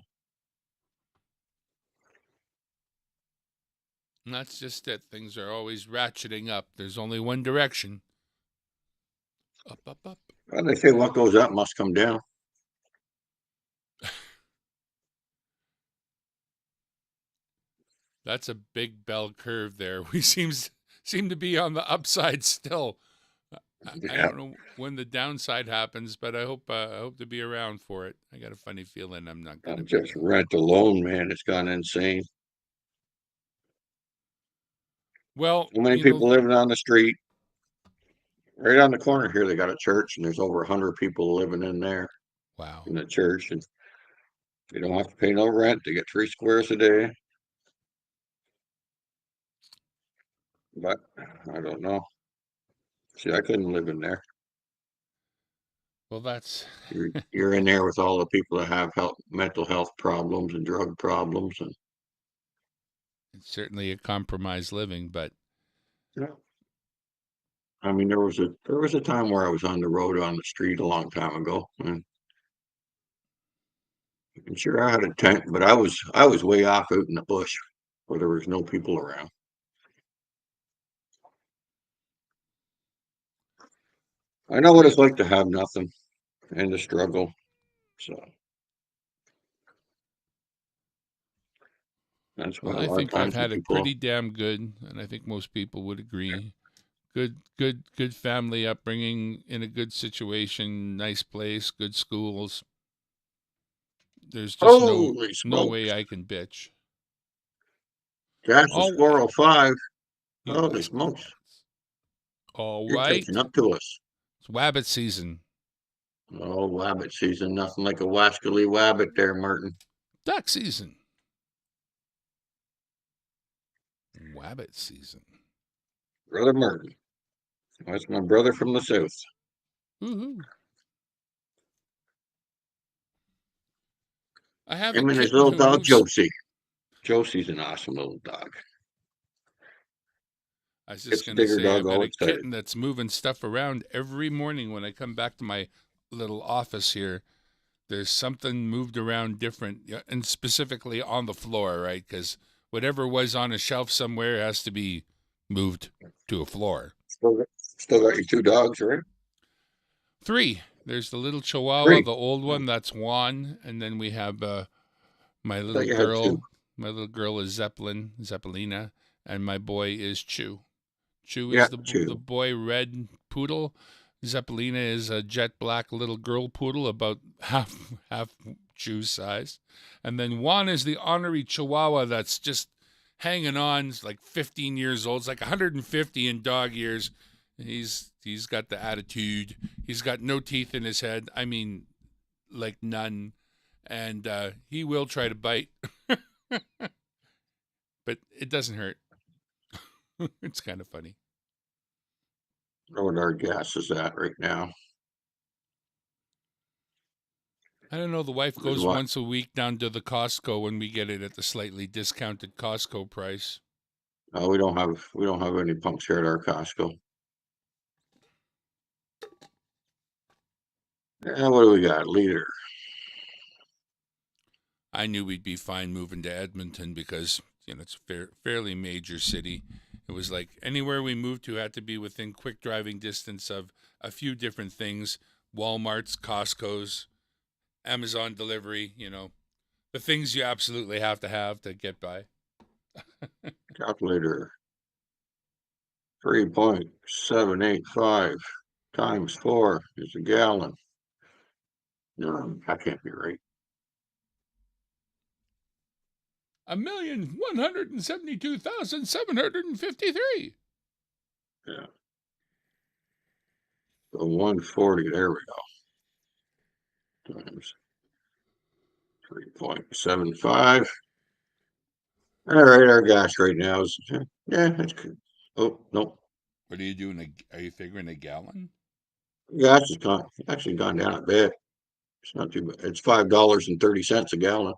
And that's just it. Things are always ratcheting up. There's only one direction. Up, up, up. Well, they say what goes up must come down. That's a big bell curve there. We seem to be on the upside still. I Yeah. don't know when the downside happens, but I hope to be around for it. I got a funny feeling I'm not going to be Just though. rent alone, man, it's gone insane. Well, So many people living on the street. Right on the corner here, they got a church, and there's over 100 people living in there wow. in the church, and they don't have to pay no rent. They get 3 squares a day. But I don't know. See, I couldn't live in there. Well, that's You're in there with all the people that have mental health problems and drug problems, and it's certainly a compromised living, but yeah. I mean, there was a time where I was on the road on the street a long time ago, and I'm sure I had a tent, but I was way off out in the bush where there was no people around. I know what yeah. it's like to have nothing and to struggle. So that's why Well, a I lot of think I've times when had it people, pretty damn good, and I think most people would agree. Good family upbringing in a good situation, nice place, good schools. There's just holy no smokes, way I can bitch. gas is All right, 405. you Holy bet my smokes, pants. All you're catching right, up to us. it's wabbit season, Oh, wabbit season, nothing like a wascally wabbit there, Martin. duck season, wabbit season. Brother Martin. That's my brother from the south. Woohoo! I have a Him and his kitten little who dog moves. Josie. Josie's an awesome little dog. I was just Gets the gonna bigger say dog I've got all a excited. kitten that's moving stuff around every morning when I come back to my little office here. There's something moved around different, yeah, and specifically on the floor, right? Because whatever was on a shelf somewhere has to be moved to a floor. Still got your two dogs, right? Three. There's the little Chihuahua, Three. the old Oh, one. That's Juan, and then we have my I little thought you had two. girl. My little girl is Zeppelina, and my boy is Chew. Chew Yeah, is the two. boy red poodle. Zeppelina is a jet black little girl poodle, about half Chew's size, and then Juan is the ornery Chihuahua that's just hanging on. It's like 15 years old. It's like 150 in dog years. He's got the attitude. He's got no teeth in his head. I mean, like none, and he will try to bite, but it doesn't hurt. It's kind of funny. I know what our gas is at right now. I don't know. The wife It was goes what? once a week down to the Costco when we get it at the slightly discounted Costco price. We don't have any pumps here at our Costco. What do we got? Liter. I knew we'd be fine moving to Edmonton because it's a fairly major city. It was like anywhere we moved to had to be within quick driving distance of a few different things: Walmart's, Costco's, Amazon delivery. The things you absolutely have to get by. Calculator. 3.785 times 4 is a gallon. No, that can't be right. 1,172,753. Yeah. So 140, there we go. Times 3.75. All right, our gas right now is, yeah, that's good. Oh, no. What are you doing? Are you figuring a gallon? Gas has actually gone down a bit. It's not too bad. It's $5.30 a gallon.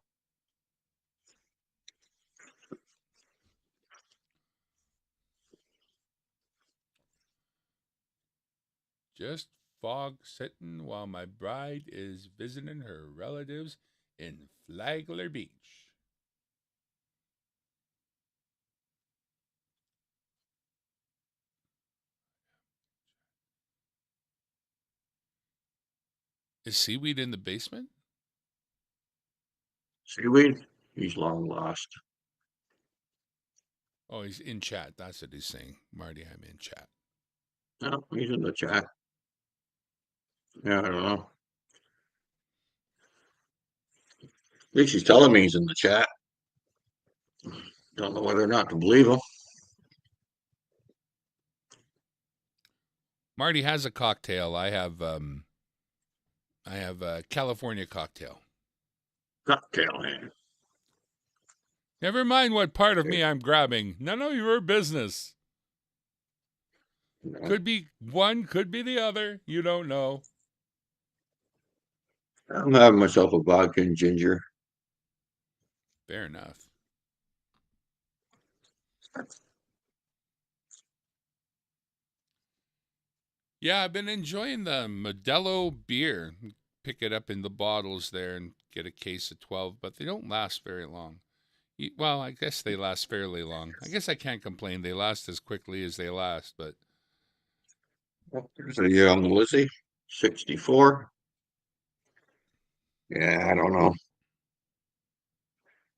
Just fog sitting while my bride is visiting her relatives in Flagler Beach. Is seaweed in the basement? Seaweed, he's long lost. Oh, he's in chat. That's what he's saying. Marty, I'm in chat. No, he's in the chat. Yeah, I don't know. At least he's telling me he's in the chat. Don't know whether or not to believe him. Marty has a cocktail. I have a California cocktail. Cocktail hand. Never mind what part of me I'm grabbing. None of your business. No. Could be one, could be the other. You don't know. I'm having myself a vodka and ginger. Fair enough. Yeah, I've been enjoying the Modelo beer. Pick it up in the bottles there and get a case of 12, but they don't last very long. Well, I guess they last fairly long. I guess I can't complain. They last as quickly as they last, but There's a young Lizzie, 64. Yeah, I don't know.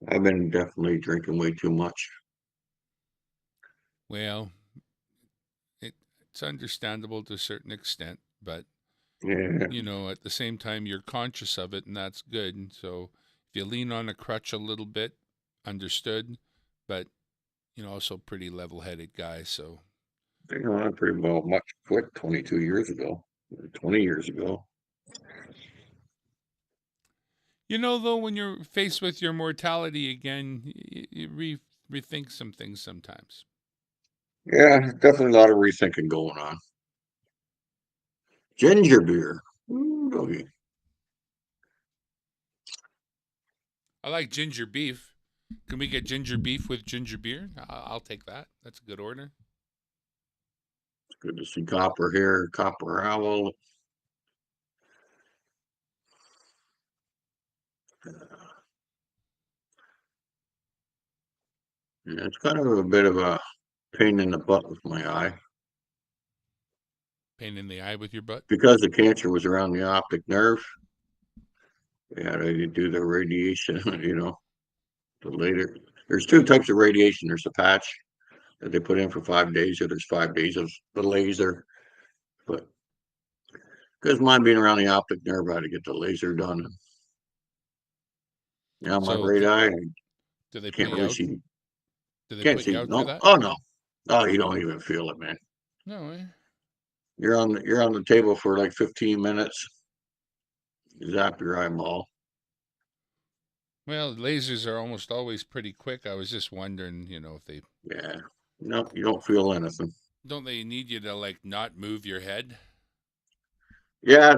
I've been definitely drinking way too much. well, it's understandable to a certain extent, but Yeah, at the same time, you're conscious of it, and that's good. And so if you lean on a crutch a little bit, understood, but also pretty level-headed guy. So I'm pretty well much quit 22 years ago, 20 years ago. though, when you're faced with your mortality again, you rethink some things sometimes. Yeah, definitely a lot of rethinking going on. Ginger beer. Ooh, doggy. I like ginger beef. Can we get ginger beef with ginger beer? I'll take that. That's a good order. It's good to see Copper here, Copper Owl. Yeah, it's kind of a bit of a pain in the butt with my eye Pain in the eye with your butt. because the cancer was around the optic nerve. Yeah, they do the radiation, the later. There's two types of radiation. There's a patch that they put in for 5 days, or there's 5 days of the laser. But because mine being around the optic nerve, I had to get the laser done. And now my So right eye, I do they put can't you really out? see. Do they Can't put you see. out for No. that? Oh no. Oh, you don't even feel it, man. No. You're on the table for like 15 minutes. Zap your eyeball. Well, lasers are almost always pretty quick. I was just wondering, if they Yeah. No, you don't feel anything. don't they need you to like not move your head. Yeah,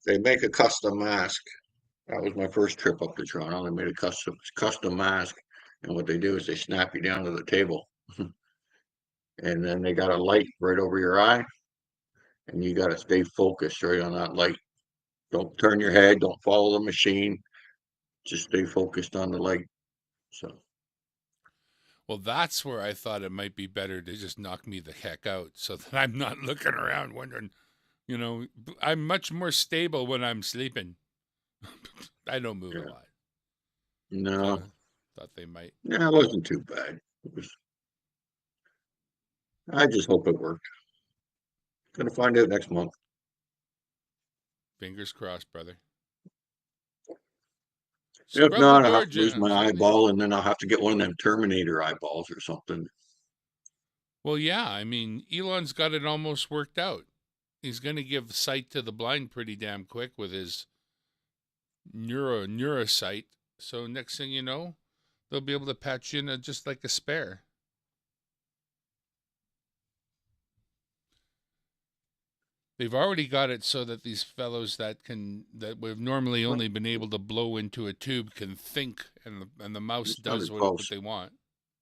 they make a custom mask. That was my first trip up to Toronto. They made a custom mask, and what they do is they snap you down to the table, and then they got a light right over your eye, and you got to stay focused right on that light. Don't turn your head. Don't follow the machine. Just stay focused on the light. So Well, that's where I thought it might be better to just knock me the heck out so that I'm not looking around wondering, I'm much more stable when I'm sleeping. I don't move a yeah, lot. So no, thought they might. yeah, it wasn't too bad. It was. I just hope it worked. Gonna find out next month. Fingers crossed, brother. If Scrub the not, I'll door, have to lose Jim. my eyeball, and then I'll have to get one of them Terminator eyeballs or something. Well, yeah. I mean, Elon's got it almost worked out. He's going to give sight to the blind pretty damn quick with his neurosight. So next thing you know, they'll be able to patch you in just like a spare. They've already got it so that these fellows that we've normally only been able to blow into a tube can think, and the mouse It's not a does what 12, they want.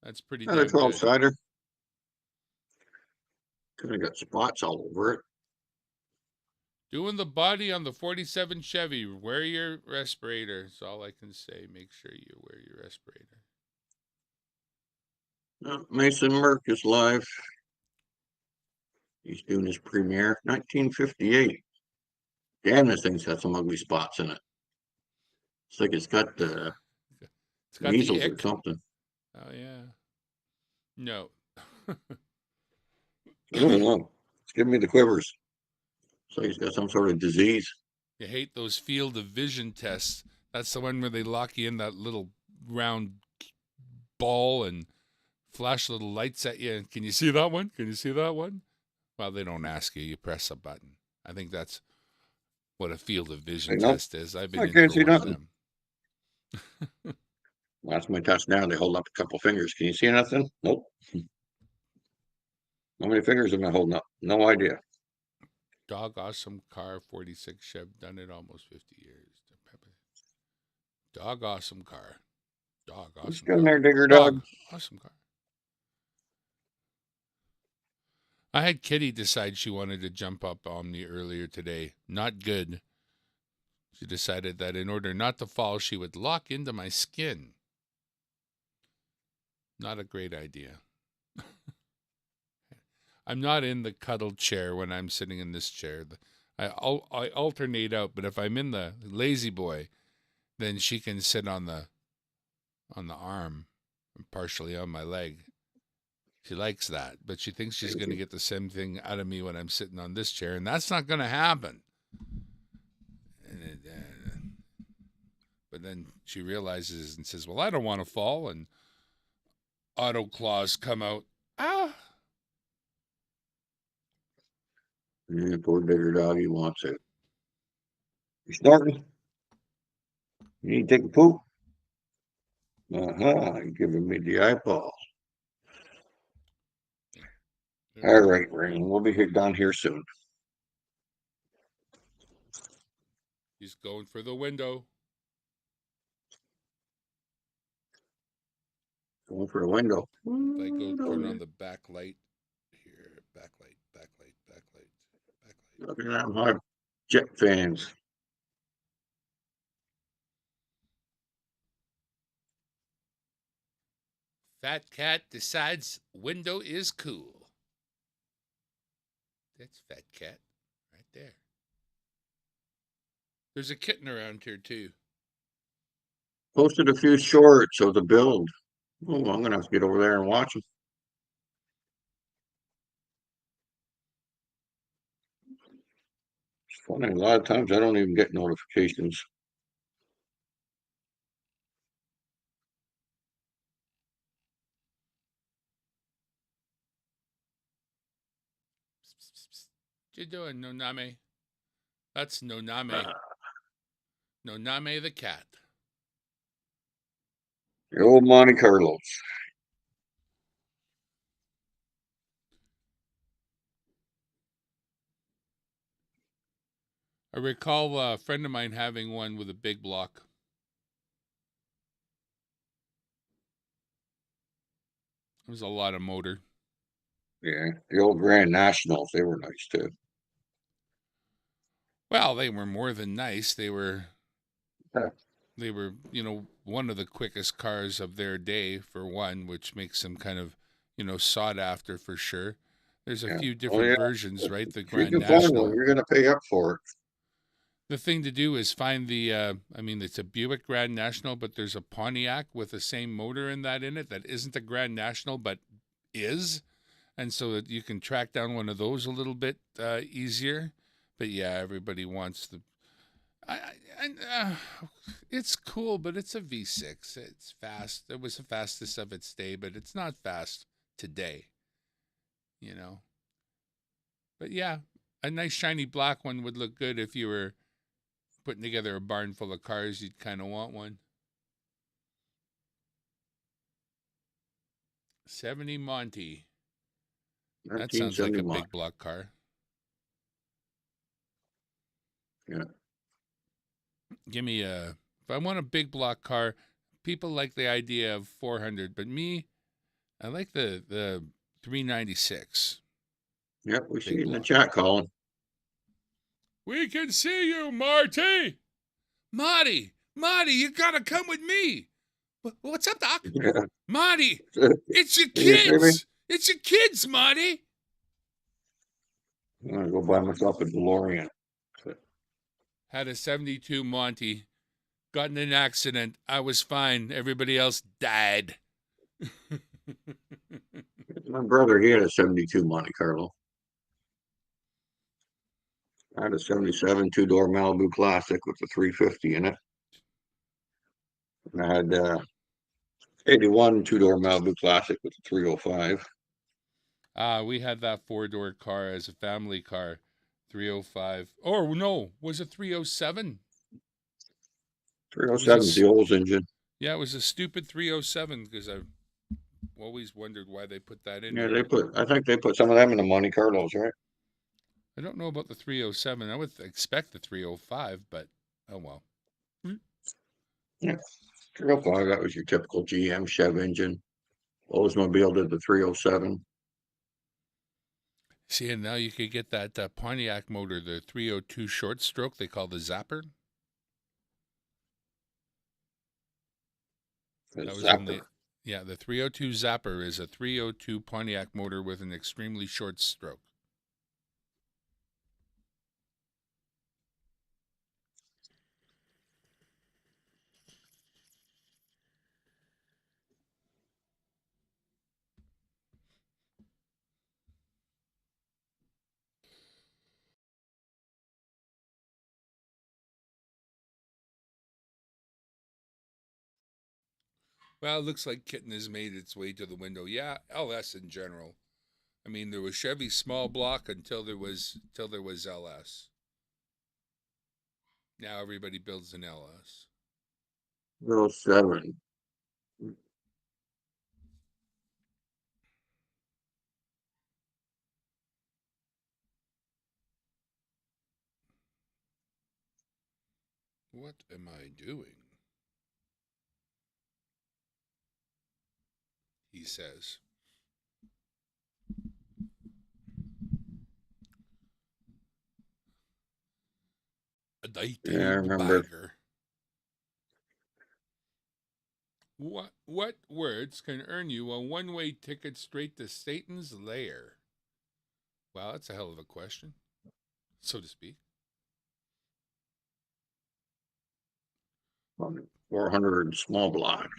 That's pretty not a damn 12 good. sider. Kind of got spots all over it. Doing the body on the 47 Chevy. Wear your respirator. That's all I can say. Make sure you wear your respirator. Mason Merck is live. He's doing his premiere, 1958. Damn, this thing's got some ugly spots in it. It's like it's got the It's got the measles or ick. something. Oh yeah. No. I don't know. It's giving me the quivers. It's like he's got some sort of disease. You hate those field of vision tests. That's the one where they lock you in that little round ball and flash little lights at you. Can you see that one? Can you see that one? Well, they don't ask you. You press a button. I think that's what a field of I vision know. test is. I've been I in can't for see one of nothing. them. Well, that's my test now. They hold up a couple fingers. Can you see anything? Nope. How many fingers am I holding up? No idea. Dog awesome car 46 Chev. Done it almost 50 years. Dog awesome car. Dog Let's awesome get in car. there, digger dog. Awesome car. I had Kitty decide she wanted to jump up on me earlier today. Not good. She decided that in order not to fall, she would lock into my skin. Not a great idea. I'm not in the cuddle chair when I'm sitting in this chair. I alternate out, but if I'm in the lazy boy, then she can sit on the arm and partially on my leg. She likes that, but she thinks she's going to get the same thing out of me when I'm sitting on this chair, and that's not going to happen. But then she realizes and says, well, I don't want to fall, and auto claws come out. Ah! Yeah, poor digger dog, he wants it. You snorting? You need to take a poop? Uh-huh, you're giving me the eyeball. All right, Rain, we'll be down here soon. He's going for the window. Going for a window. If I go turn on the backlight here, backlight. Look at them hot jet fans. Fat cat decides window is cool. That's fat cat right there. There's a kitten around here too. Posted a few shorts of the build. Oh, I'm gonna have to get over there and watch them. It's funny, a lot of times I don't even get notifications. What you doing, Noname? That's Noname. Noname the cat. The old Monte Carlos. I recall a friend of mine having one with a big block. It was a lot of motor. Yeah, the old Grand Nationals, they were nice too. Well, they were more than nice. They were, Yeah. one of the quickest cars of their day, for one, which makes them kind of, sought after for sure. There's a few different versions, right? The If you Grand can find National. one, you're gonna pay up for it. The thing to do is find the, it's a Buick Grand National, but there's a Pontiac with the same motor in it that isn't a Grand National, but is. And so that you can track down one of those a little bit easier. But yeah, everybody wants the. It's cool, but it's a V6. It's fast. It was the fastest of its day, but it's not fast today. But yeah, a nice shiny black one would look good if you were putting together a barn full of cars. You'd kind of want one. 70 Monty. That sounds like a big block car. Yeah. Give me if I want a big block car, people like the idea of 400, but me, I like the 396. Yep, we see you in the chat, Colin. We can see you, Marty. Marty, you gotta come with me. What's up, Doc? Yeah. Marty, it's your kids. It's your kids, Marty. I'm gonna go buy myself a DeLorean. Had a 72 Monty. Got in an accident. I was fine. Everybody else died. My brother, he had a 72 Monte Carlo. I had a 77 two-door Malibu Classic with a 350 in it. And I had 81 two-door Malibu Classic with a 305. We had that 4-door car as a family car. 305. Oh, no. Was it 307? 307 is the old engine. Yeah, it was a stupid 307 because I've always wondered why they put that in. Yeah, I think they put some of them in the Monte Carlos, right? I don't know about the 307. I would expect the 305, but oh well. Yeah. 305, that was your typical GM Chev engine. Oldsmobile did the 307. See, and now you could get that Pontiac motor, the 302 short stroke they call the Zapper. The That was when Zapper. the 302 Zapper is a 302 Pontiac motor with an extremely short stroke. Well, it looks like Kitten has made its way to the window. Yeah, LS in general. I mean, there was Chevy small block until there was LS. Now everybody builds an LS. 307. What am I doing? He says. A Yeah, I daytime remember. bagger. What words can earn you a one-way ticket straight to Satan's lair? Well, that's a hell of a question, so to speak. 400 small block.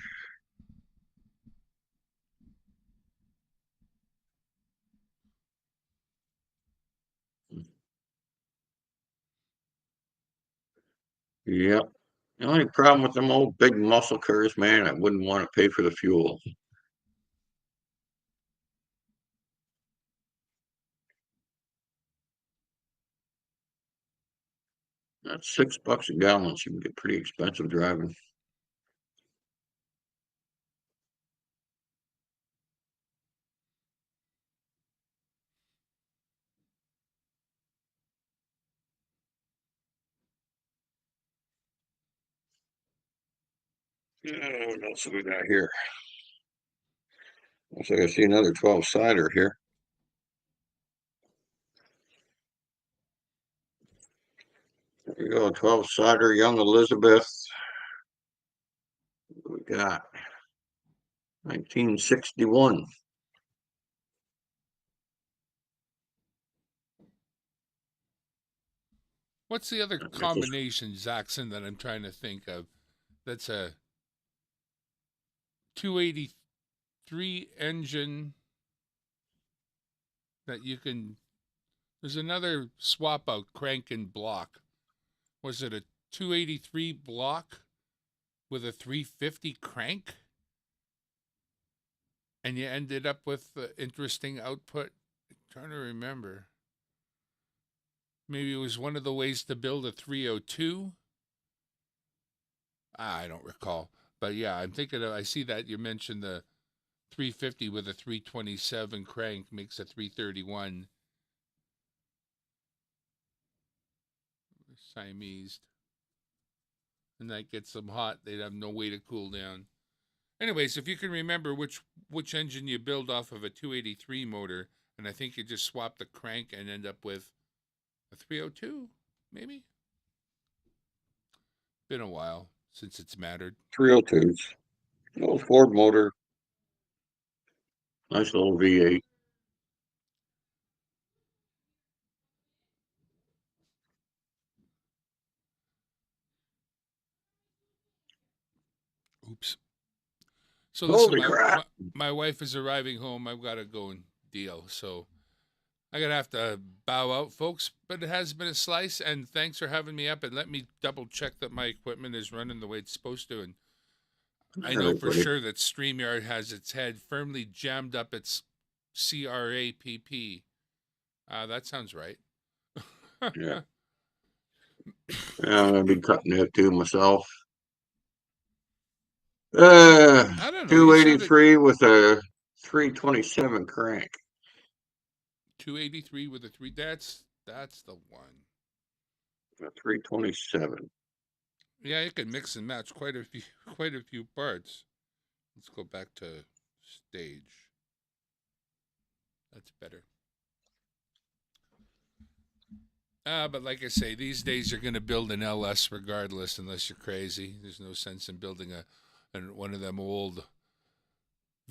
Yep. The only problem with them old big muscle cars, man, I wouldn't want to pay for the fuel. That's $6 a gallon. So you can get pretty expensive driving. What else have we got here? Looks like I see another 12 cider here. There we go, 12 cider, Young Elizabeth. We got 1961. What's the other combination, Zaxxon, that I'm trying to think of? That's a 283 engine that you can. There's another swap out crank and block. Was it a 283 block with a 350 crank? And you ended up with the interesting output. I'm trying to remember. Maybe it was one of the ways to build a 302. I don't recall. But yeah, I'm thinking I see that you mentioned the 350 with a 327 crank makes a 331 Siamese. And that gets them hot. They'd have no way to cool down. Anyways, if you can remember which engine you build off of a 283 motor, and I think you just swap the crank and end up with a 302, maybe? Been a while since it's mattered. 302s. Old Ford motor. Nice little V8. Oops. So listen, Holy crap. my wife is arriving home. I've got to go and deal. So I'm going to have to bow out, folks. But it has been a slice, and thanks for having me up. And let me double check that my equipment is running the way it's supposed to. And I know for sure that StreamYard has its head firmly jammed up its CRAPP. That sounds right. Yeah. I'm going to be cutting that too myself. I don't know. You sounded 283 with a 327 crank. 283 with a 3. That's the one. A 327. Yeah, you can mix and match quite a few quite a few parts. Let's go back to stage. That's better. But like I say, these days you're going to build an LS regardless, unless you're crazy. There's no sense in building one of them old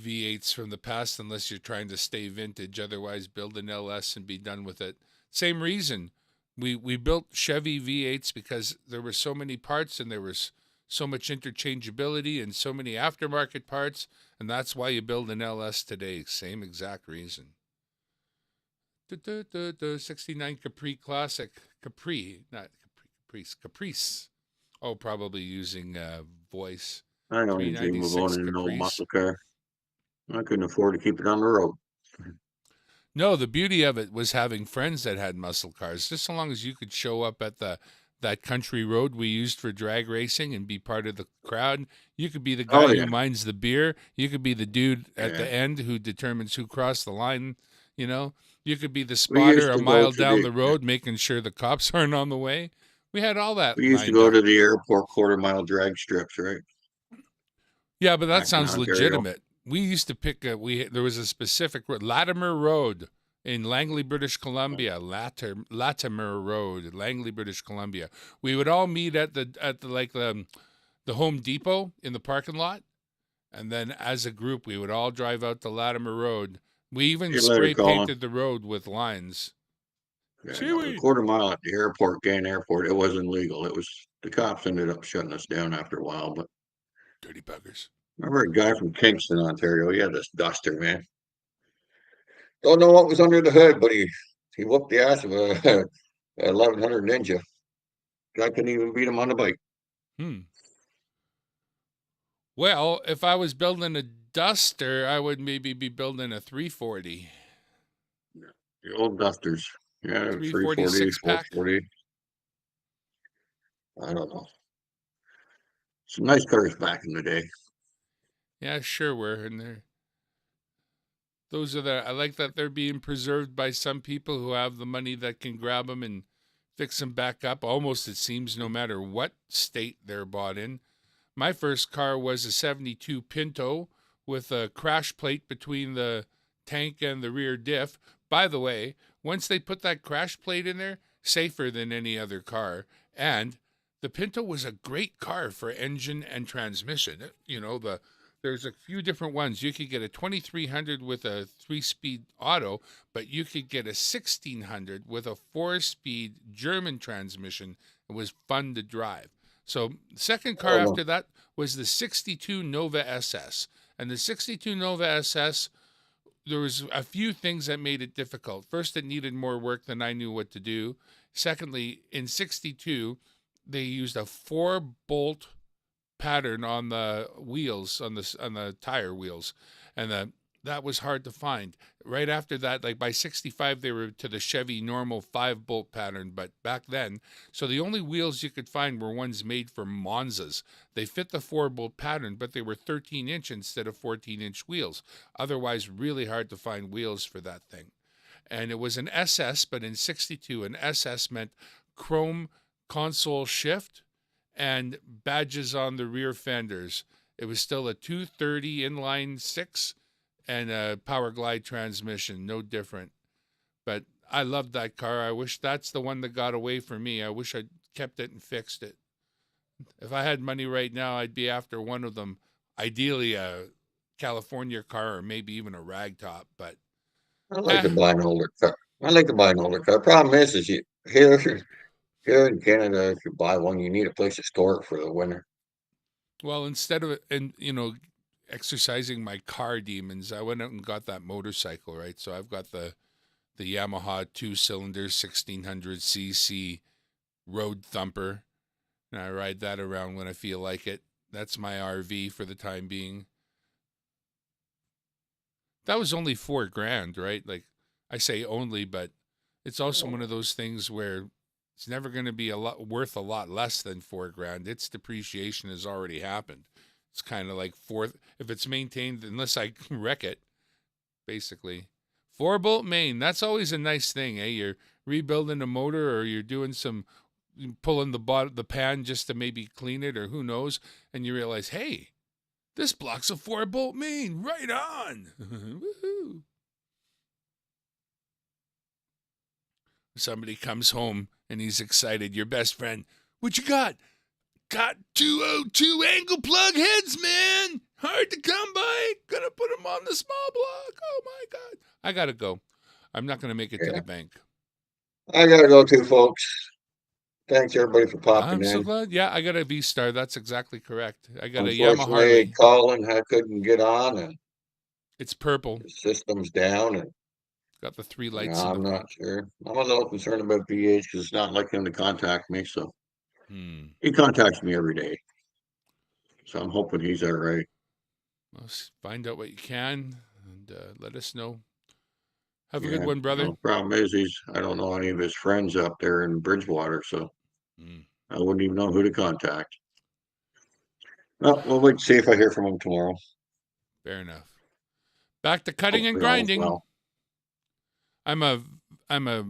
V8s from the past unless you're trying to stay vintage. Otherwise, build an LS and be done with it. Same reason. We built Chevy V8s because there were so many parts and there was so much interchangeability and so many aftermarket parts, and that's why you build an LS today. Same exact reason. 69 Capri Classic. Capri, not Caprice. Caprice. Oh, probably using voice. I don't dream of 396 owning an old Caprice. muscle car. I couldn't afford to keep it on the road. No, the beauty of it was having friends that had muscle cars. Just so long as you could show up at that country road we used for drag racing and be part of the crowd. You could be the Oh guy yeah, who minds the beer. You could be the dude at yeah. the end who determines who crossed the line. You know, you could be the We spotter used a to go mile to down the the road, making sure the cops aren't on the way. We had all that we used to lined go up. to the airport 1/4 mile drag strips, right? Yeah, but that Back in sounds Ontario. legitimate. We used to pick there was a specific road, Latimer Road in Langley, British Columbia. Latimer Road, Langley, British Columbia. We would all meet at the Home Depot in the parking lot, and then as a group we would all drive out to Latimer Road. We even See you later, spray Colin. painted the road with lines. Yeah, no, the Seaweed. 1/4 mile at the airport, Gane Airport, it wasn't legal. It was the cops ended up shutting us down after a while. But Dirty buggers. remember a guy from Kingston, Ontario? He had this duster, man. Don't know what was under the hood, but he whooped the ass of a 1100 Ninja. Guy couldn't even beat him on the bike. Hmm. Well, if I was building a Duster, I would maybe be building a 340. The old dusters. Yeah, 340 340, six pack. 440. I don't know. Some nice cars back in the day. Yeah, sure were. And those are I like that they're being preserved by some people who have the money that can grab them and fix them back up. Almost, it seems, no matter what state they're bought in. My first car was a 72 Pinto with a crash plate between the tank and the rear diff. By the way, once they put that crash plate in there, safer than any other car. And the Pinto was a great car for engine and transmission. There's a few different ones. You could get a 2300 with a 3-speed auto, but you could get a 1600 with a 4-speed German transmission. It was fun to drive. So the second car Oh, no. after that was the 62 Nova SS. And the 62 Nova SS, there was a few things that made it difficult. First, it needed more work than I knew what to do. Secondly, in 62, they used a 4-bolt pattern on the wheels, on the tire wheels, and that was hard to find. Right after that, like by 65, they were to the Chevy normal 5-bolt pattern, but back then, so the only wheels you could find were ones made for Monzas. They fit the 4-bolt pattern, but they were 13-inch instead of 14-inch wheels. Otherwise, really hard to find wheels for that thing. And it was an SS, but in 62, an SS meant chrome console shift and badges on the rear fenders. It was still a 230 inline 6 and a power glide transmission, no different. But I loved that car. I wish that's the one that got away from me. I wish I'd kept it and fixed it. If I had money right now, I'd be after one of them. Ideally, a California car or maybe even a ragtop. But I like eh, to buy an older car. I like to buy an older car. Problem is you here in Canada, if you buy one, you need a place to store it for the winter. well, instead of exercising my car demons, I went out and got that motorcycle. Right, so I've got the Yamaha 2-cylinder 1600cc road thumper, and I ride that around when I feel like it. That's my RV for the time being. That was only $4,000, right? Like I say only, but it's also one of those things where it's never going to be worth a lot less than $4,000. Its depreciation has already happened. It's kind of like if it's maintained, unless I wreck it, basically. 4-bolt main, that's always a nice thing, eh? You're rebuilding a motor or you're doing some pulling the pan just to maybe clean it, or who knows, and you realize, hey, this block's a 4-bolt main. Right on. Woohoo. Somebody comes home and he's excited. Your best friend, what you got? Got 202 angle plug heads, man. Hard to come by. Gonna put them on the small block. Oh my God. I gotta go. I'm not gonna make it to Yeah. the bank. I gotta go too, folks. Thanks everybody for popping I'm so in. glad. Yeah, I got a V-Star. That's exactly correct. I got a Yamaha Unfortunately, Harley. Colin I couldn't get on, and It's purple. the system's down, and Got the 3 you know, lights in the I'm front. not sure. I'm a little concerned about BH because it's not like him to contact me, so Hmm. he contacts me every day. So I'm hoping he's all right. Well, find out what you can and let us know. Have a good Yeah. one, brother. The problem is I don't know any of his friends up there in Bridgewater, so Hmm. I wouldn't even know who to contact. Well, we'll wait to see if I hear from him tomorrow. Fair enough. Back to cutting and Hopefully all is grinding. well. I'm a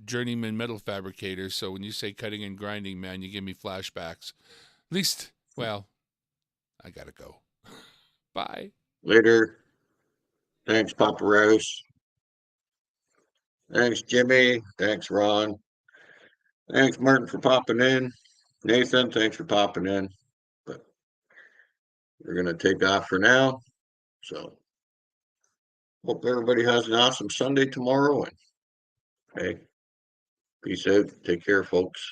journeyman metal fabricator, so when you say cutting and grinding, man, you give me flashbacks. At least, well, I gotta go. Bye. Later. Thanks, Papa Rouse. Thanks, Jimmy. Thanks, Ron. Thanks, Martin, for popping in. Nathan, thanks for popping in. But we're going to take off for now. So hope everybody has an awesome Sunday tomorrow. And hey, peace out. Take care, folks.